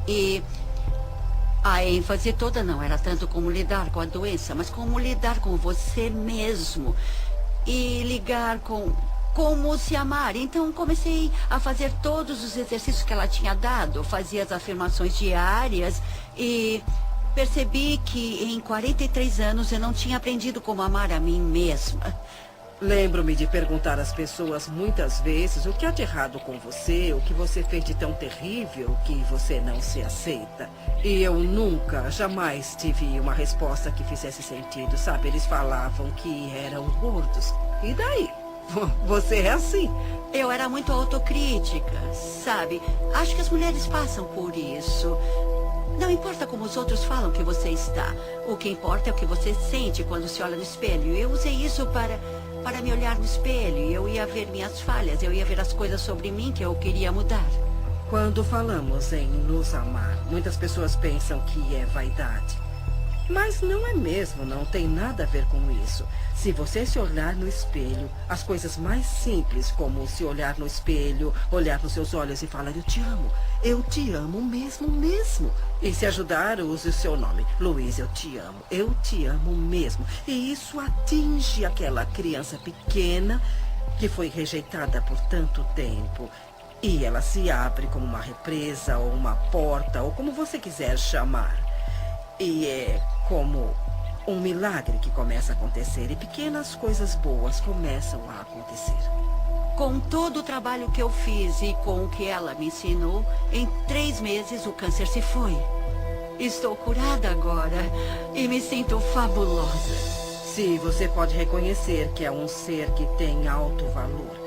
E a ênfase toda não era tanto como lidar com a doença, mas como lidar com você mesmo. E ligar com como se amar. Então comecei a fazer todos os exercícios que ela tinha dado. Fazia as afirmações diárias e percebi que em 43 anos eu não tinha aprendido como amar a mim mesma. Lembro-me de perguntar às pessoas muitas vezes o que há de errado com você, o que você fez de tão terrível que você não se aceita. E eu nunca, jamais tive uma resposta que fizesse sentido, sabe? Eles falavam que eram gordos. E daí? Você é assim. Eu era muito autocrítica, sabe? Acho que as mulheres passam por isso. Não importa como os outros falam que você está. O que importa é o que você sente quando se olha no espelho. Eu usei isso para me olhar no espelho. Eu ia ver minhas falhas. Eu ia ver as coisas sobre mim que eu queria mudar. Quando falamos em nos amar, muitas pessoas pensam que é vaidade. Mas não é mesmo, não tem nada a ver com isso. Se você se olhar no espelho, as coisas mais simples, como se olhar no espelho, olhar nos seus olhos e falar: eu te amo mesmo. E se ajudar, use o seu nome. Louise, eu te amo mesmo. E isso atinge aquela criança pequena que foi rejeitada por tanto tempo. E ela se abre como uma represa, ou uma porta, ou como você quiser chamar. E como um milagre que começa a acontecer e pequenas coisas boas começam a acontecer. Com todo o trabalho que eu fiz e com o que ela me ensinou, em 3 meses o câncer se foi. Estou curada agora e me sinto fabulosa. Se você pode reconhecer que é um ser que tem alto valor,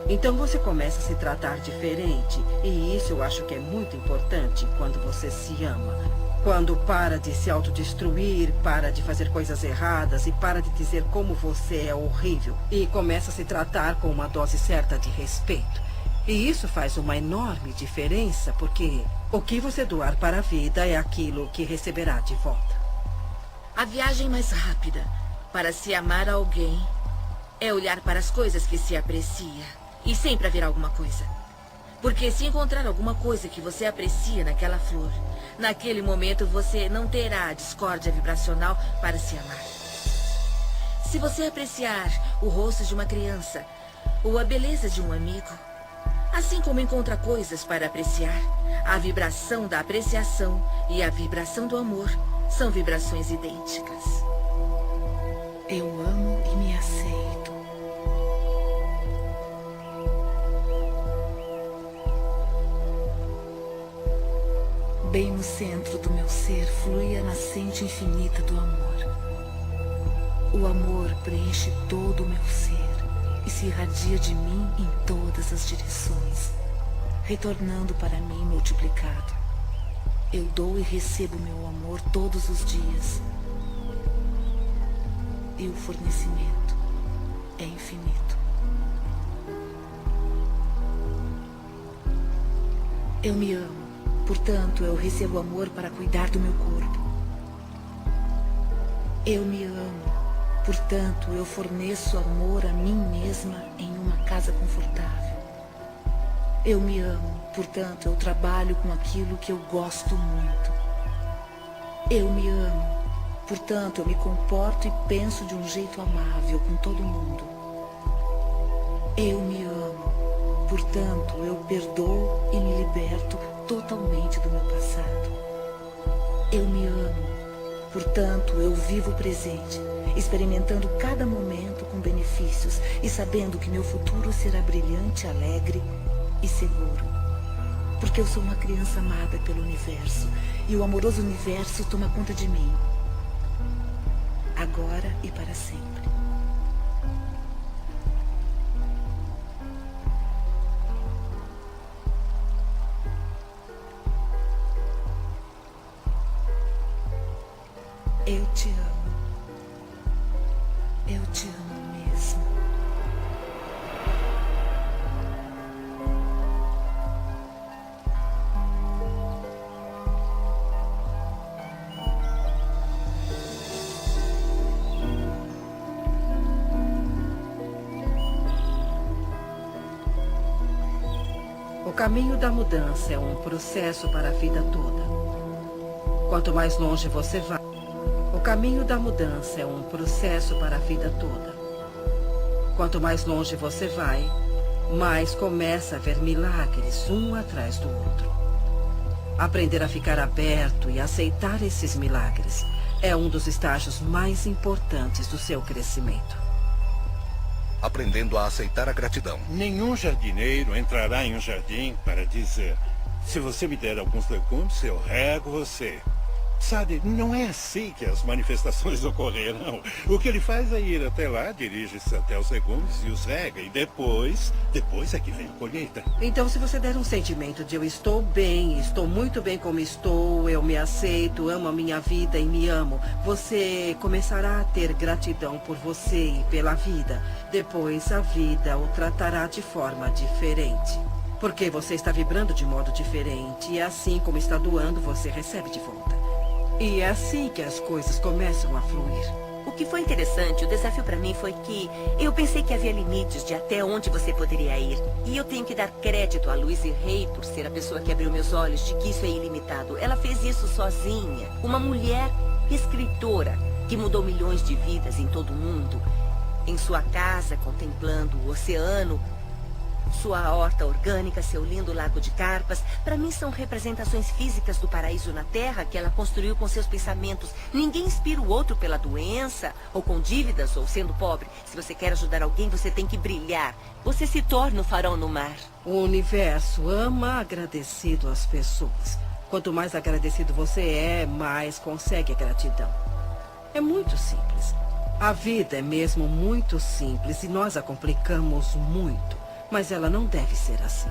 então você começa a se tratar diferente. E isso eu acho que é muito importante quando você se ama. Quando para de se autodestruir, para de fazer coisas erradas e para de dizer como você é horrível. E começa a se tratar com uma dose certa de respeito. E isso faz uma enorme diferença, porque o que você doar para a vida é aquilo que receberá de volta. A viagem mais rápida para se amar alguém é olhar para as coisas que se aprecia. E sempre haverá alguma coisa. Porque se encontrar alguma coisa que você aprecia naquela flor, naquele momento você não terá a discórdia vibracional para se amar. Se você apreciar o rosto de uma criança ou a beleza de um amigo, assim como encontra coisas para apreciar, a vibração da apreciação e a vibração do amor são vibrações idênticas. Eu amo e me aceito. Bem no centro do meu ser flui a nascente infinita do amor. O amor preenche todo o meu ser e se irradia de mim em todas as direções, retornando para mim multiplicado. Eu dou e recebo meu amor todos os dias. E o fornecimento é infinito. Eu me amo. Portanto, eu recebo amor para cuidar do meu corpo. Eu me amo. Portanto, eu forneço amor a mim mesma em uma casa confortável. Eu me amo. Portanto, eu trabalho com aquilo que eu gosto muito. Eu me amo. Portanto, eu me comporto e penso de um jeito amável com todo mundo. Eu me amo. Portanto, eu perdoo e me liberto totalmente do meu passado. Eu me amo. Portanto, eu vivo o presente, experimentando cada momento com benefícios e sabendo que meu futuro será brilhante, alegre e seguro. Porque eu sou uma criança amada pelo universo e o amoroso universo toma conta de mim. Agora e para sempre. Eu te amo. Eu te amo mesmo. O caminho da mudança é um processo para a vida toda. Quanto mais longe você vai, o caminho da mudança é um processo para a vida toda. Quanto mais longe você vai, mais começa a ver milagres um atrás do outro. Aprender a ficar aberto e aceitar esses milagres é um dos estágios mais importantes do seu crescimento. Aprendendo a aceitar a gratidão. Nenhum jardineiro entrará em um jardim para dizer: se você me der alguns legumes, eu rego você. Sabe, não é assim que as manifestações ocorrerão. O que ele faz é ir até lá, dirige-se até os legumes e os rega. E depois é que vem a colheita. Então, se você der um sentimento de eu estou bem, estou muito bem como estou, eu me aceito, amo a minha vida e me amo, você começará a ter gratidão por você e pela vida. Depois, a vida o tratará de forma diferente. Porque você está vibrando de modo diferente e assim como está doando, você recebe de volta. E é assim que as coisas começam a fluir. O que foi interessante, o desafio para mim foi que eu pensei que havia limites de até onde você poderia ir. E eu tenho que dar crédito a Louise Hay por ser a pessoa que abriu meus olhos de que isso é ilimitado. Ela fez isso sozinha. Uma mulher escritora que mudou milhões de vidas em todo o mundo. Em sua casa, contemplando o oceano, Sua horta orgânica, seu lindo lago de carpas, para mim são representações físicas do paraíso na Terra que ela construiu com seus pensamentos. Ninguém inspira o outro pela doença, ou com dívidas, ou sendo pobre. Se você quer ajudar alguém, você tem que brilhar. Você se torna o farol no mar. O universo ama agradecido às pessoas. Quanto mais agradecido você é, mais consegue a gratidão. É muito simples. A vida é mesmo muito simples e nós a complicamos muito. Mas ela não deve ser assim.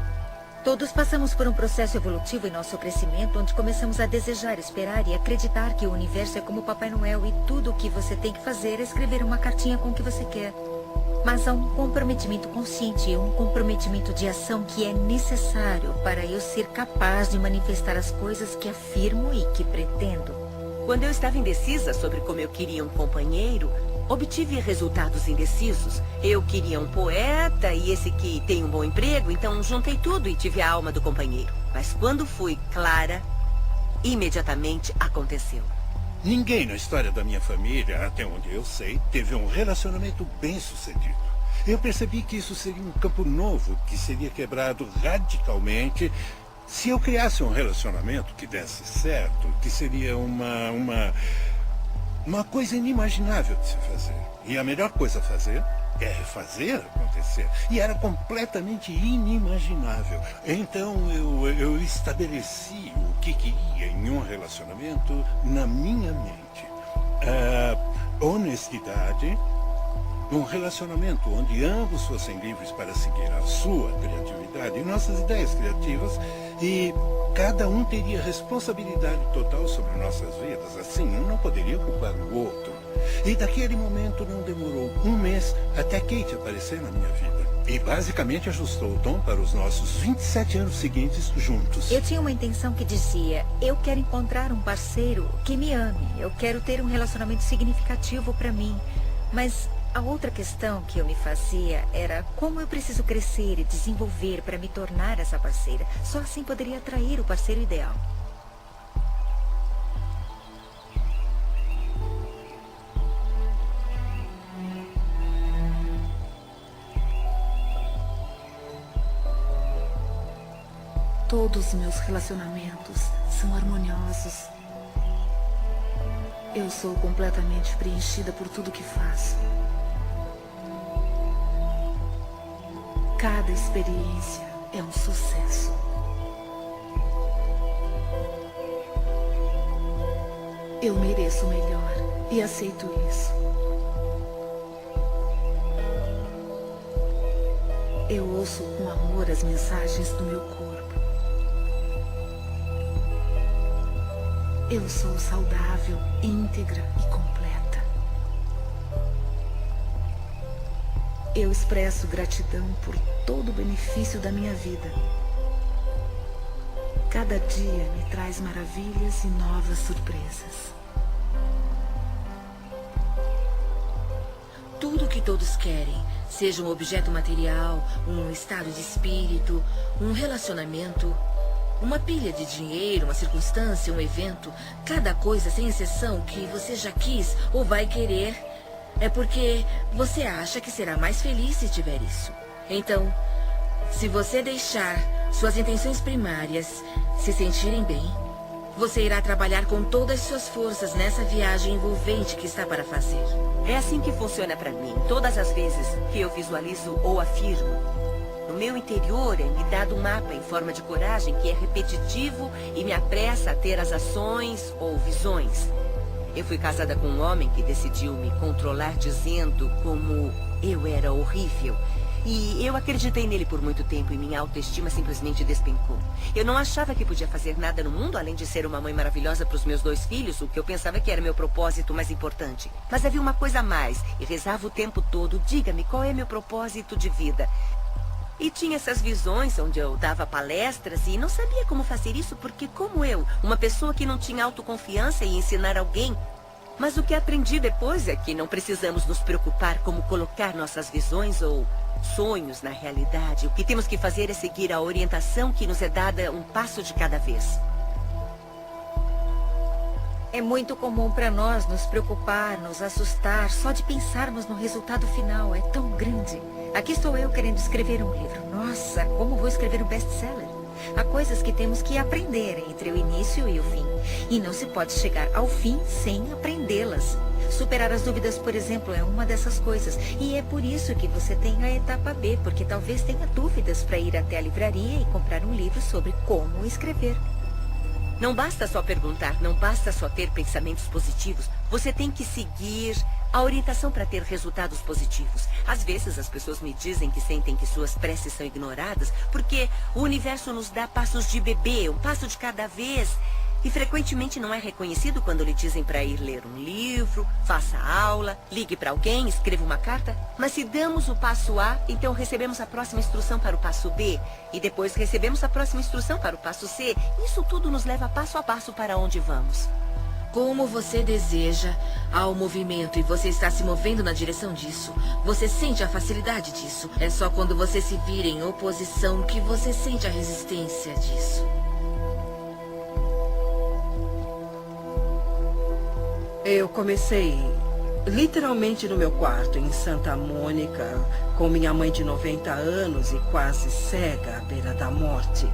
Todos passamos por um processo evolutivo em nosso crescimento, onde começamos a desejar, esperar e acreditar que o universo é como Papai Noel e tudo o que você tem que fazer é escrever uma cartinha com o que você quer. Mas há um comprometimento consciente, um comprometimento de ação que é necessário para eu ser capaz de manifestar as coisas que afirmo e que pretendo. Quando eu estava indecisa sobre como eu queria um companheiro, obtive resultados indecisos. Eu queria um poeta e esse que tem um bom emprego, então juntei tudo e tive a alma do companheiro. Mas quando fui clara, imediatamente aconteceu. Ninguém na história da minha família, até onde eu sei, teve um relacionamento bem-sucedido. Eu percebi que isso seria um campo novo, que seria quebrado radicalmente se eu criasse um relacionamento que desse certo, que seria uma coisa inimaginável de se fazer. E a melhor coisa a fazer é fazer acontecer. E era completamente inimaginável. Então eu estabeleci o que queria em um relacionamento na minha mente. Honestidade, um relacionamento onde ambos fossem livres para seguir a sua criatividade e nossas ideias criativas, e cada um teria responsabilidade total sobre nossas vidas. Assim, um não poderia culpar o outro. E daquele momento não demorou um mês até Kate aparecer na minha vida. E basicamente ajustou o tom para os nossos 27 anos seguintes juntos. Eu tinha uma intenção que dizia: eu quero encontrar um parceiro que me ame. Eu quero ter um relacionamento significativo para mim. Mas a outra questão que eu me fazia era como eu preciso crescer e desenvolver para me tornar essa parceira. Só assim poderia atrair o parceiro ideal. Todos os meus relacionamentos são harmoniosos. Eu sou completamente preenchida por tudo que faço. Cada experiência é um sucesso. Eu mereço o melhor e aceito isso. Eu ouço com amor as mensagens do meu corpo. Eu sou saudável, íntegra e completa. Eu expresso gratidão por todo o benefício da minha vida. Cada dia me traz maravilhas e novas surpresas. Tudo que todos querem, seja um objeto material, um estado de espírito, um relacionamento, uma pilha de dinheiro, uma circunstância, um evento, cada coisa, sem exceção, que você já quis ou vai querer, é porque você acha que será mais feliz se tiver isso. Então, se você deixar suas intenções primárias se sentirem bem, você irá trabalhar com todas as suas forças nessa viagem envolvente que está para fazer. É assim que funciona para mim, todas as vezes que eu visualizo ou afirmo. No meu interior é me dado um mapa em forma de coragem que é repetitivo e me apressa a ter as ações ou visões. Eu fui casada com um homem que decidiu me controlar dizendo como eu era horrível. E eu acreditei nele por muito tempo e minha autoestima simplesmente despencou. Eu não achava que podia fazer nada no mundo além de ser uma mãe maravilhosa para os meus 2 filhos, o que eu pensava que era meu propósito mais importante. Mas havia uma coisa a mais e rezava o tempo todo: diga-me, qual é meu propósito de vida? E tinha essas visões onde eu dava palestras e não sabia como fazer isso porque, como eu, uma pessoa que não tinha autoconfiança em ensinar alguém. Mas o que aprendi depois é que não precisamos nos preocupar como colocar nossas visões ou sonhos na realidade. O que temos que fazer é seguir a orientação que nos é dada um passo de cada vez. É muito comum para nós nos preocupar, nos assustar, só de pensarmos no resultado final. É tão grande. Aqui estou eu querendo escrever um livro. Nossa, como vou escrever um best-seller? Há coisas que temos que aprender entre o início e o fim. E não se pode chegar ao fim sem aprendê-las. Superar as dúvidas, por exemplo, é uma dessas coisas. E é por isso que você tem a etapa B, porque talvez tenha dúvidas para ir até a livraria e comprar um livro sobre como escrever. Não basta só perguntar, não basta só ter pensamentos positivos. Você tem que seguir a orientação para ter resultados positivos. Às vezes as pessoas me dizem que sentem que suas preces são ignoradas porque o universo nos dá passos de bebê, um passo de cada vez. E frequentemente não é reconhecido quando lhe dizem para ir ler um livro, faça aula, ligue para alguém, escreva uma carta. Mas se damos o passo A, então recebemos a próxima instrução para o passo B. E depois recebemos a próxima instrução para o passo C. Isso tudo nos leva passo a passo para onde vamos. Como você deseja, há o movimento e você está se movendo na direção disso. Você sente a facilidade disso. É só quando você se vira em oposição que você sente a resistência disso. Eu comecei literalmente no meu quarto, em Santa Mônica, com minha mãe de 90 anos e quase cega à beira da morte,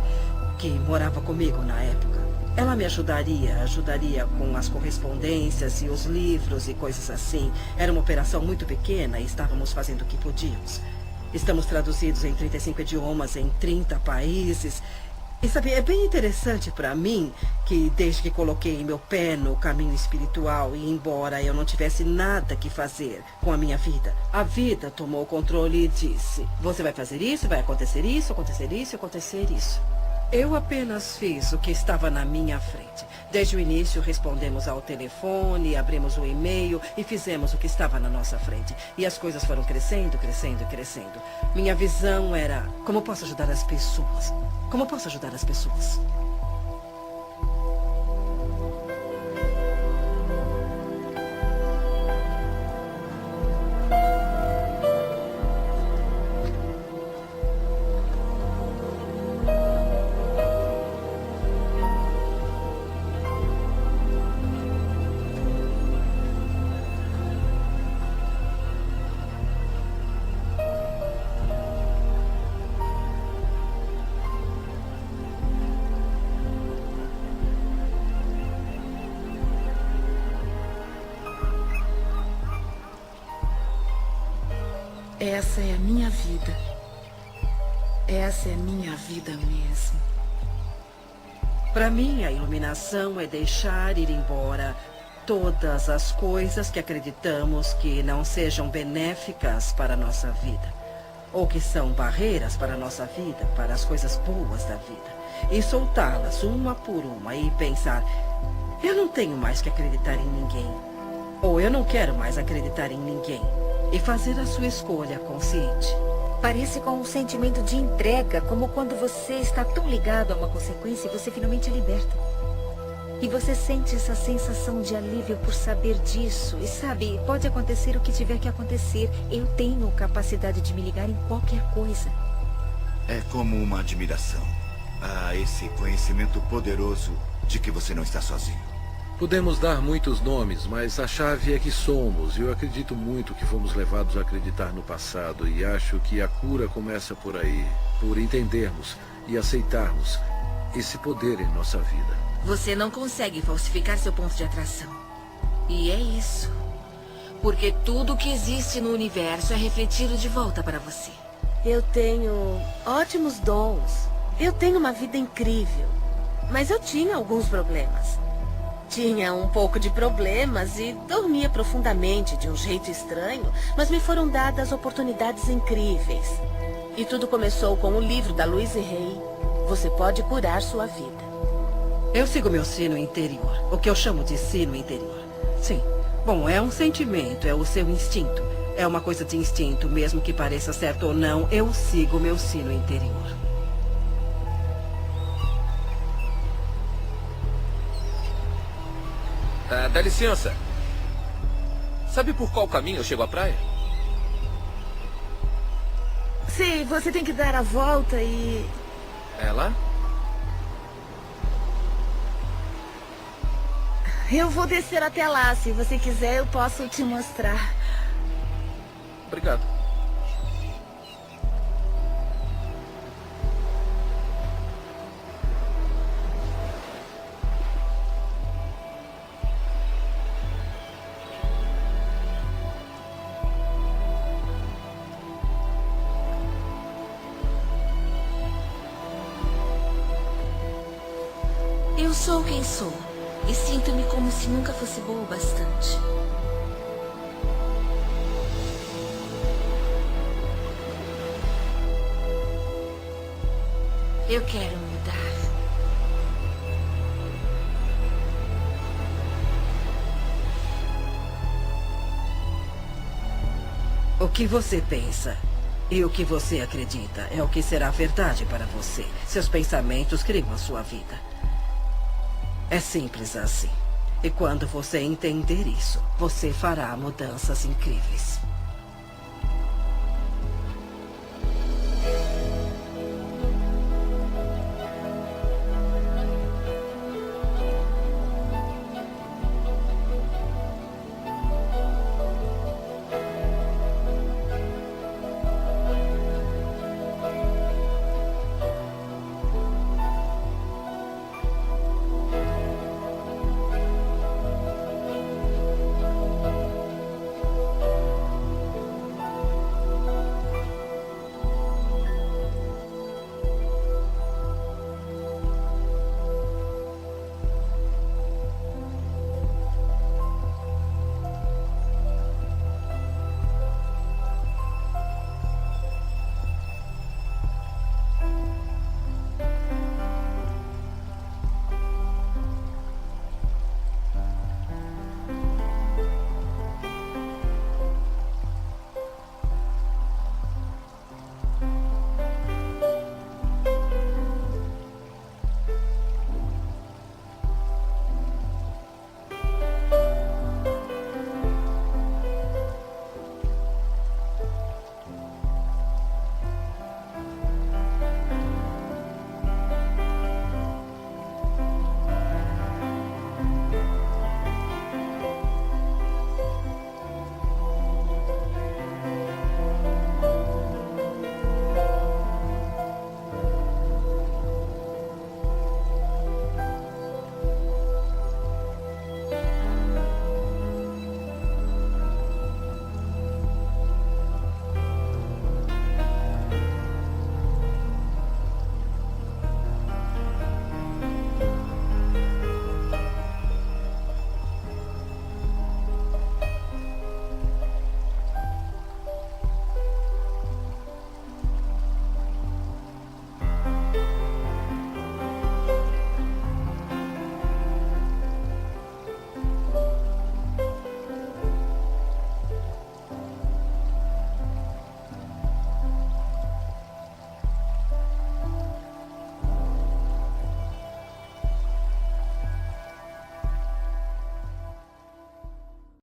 que morava comigo na época. Ela me ajudaria com as correspondências e os livros e coisas assim. Era uma operação muito pequena e estávamos fazendo o que podíamos. Estamos traduzidos em 35 idiomas, em 30 países. E sabe, é bem interessante para mim que desde que coloquei meu pé no caminho espiritual e embora eu não tivesse nada que fazer com a minha vida, a vida tomou o controle e disse: você vai fazer isso, vai acontecer isso, acontecer isso, acontecer isso. Eu apenas fiz o que estava na minha frente. Desde o início respondemos ao telefone, abrimos o e-mail e fizemos o que estava na nossa frente. E as coisas foram crescendo, crescendo e crescendo. Minha visão era: como posso ajudar as pessoas? Como posso ajudar as pessoas? Essa é a minha vida. Essa é minha vida mesmo. Para mim, a iluminação é deixar ir embora todas as coisas que acreditamos que não sejam benéficas para a nossa vida, ou que são barreiras para a nossa vida, para as coisas boas da vida, e soltá-las uma por uma e pensar: eu não tenho mais que acreditar em ninguém, ou eu não quero mais acreditar em ninguém. E fazer a sua escolha consciente. Parece com um sentimento de entrega, como quando você está tão ligado a uma consequência e você finalmente é liberta. E você sente essa sensação de alívio por saber disso. E sabe, pode acontecer o que tiver que acontecer. Eu tenho capacidade de me ligar em qualquer coisa. É como uma admiração a esse conhecimento poderoso de que você não está sozinho. Podemos dar muitos nomes, mas a chave é que somos. Eu acredito muito que fomos levados a acreditar no passado e acho que a cura começa por aí, por entendermos e aceitarmos esse poder em nossa vida. Você não consegue falsificar seu ponto de atração. E é isso. Porque tudo que existe no universo é refletido de volta para você. Eu tenho ótimos dons. Eu tenho uma vida incrível. Mas eu tinha alguns problemas. Tinha um pouco de problemas e dormia profundamente de um jeito estranho, mas me foram dadas oportunidades incríveis. E tudo começou com o livro da Louise Hay, Você Pode Curar Sua Vida. Eu sigo meu sino interior, o que eu chamo de sino interior. Sim, bom, é um sentimento, é o seu instinto. É uma coisa de instinto, mesmo que pareça certo ou não, eu sigo meu sino interior. Dá licença. Sabe por qual caminho eu chego à praia? Sim, você tem que dar a volta e... É lá? Eu vou descer até lá. Se você quiser, eu posso te mostrar. Obrigado. Eu sou quem sou. E sinto-me como se nunca fosse boa o bastante. Eu quero mudar. O que você pensa e o que você acredita é o que será verdade para você. Seus pensamentos criam a sua vida. É simples assim. E quando você entender isso, você fará mudanças incríveis.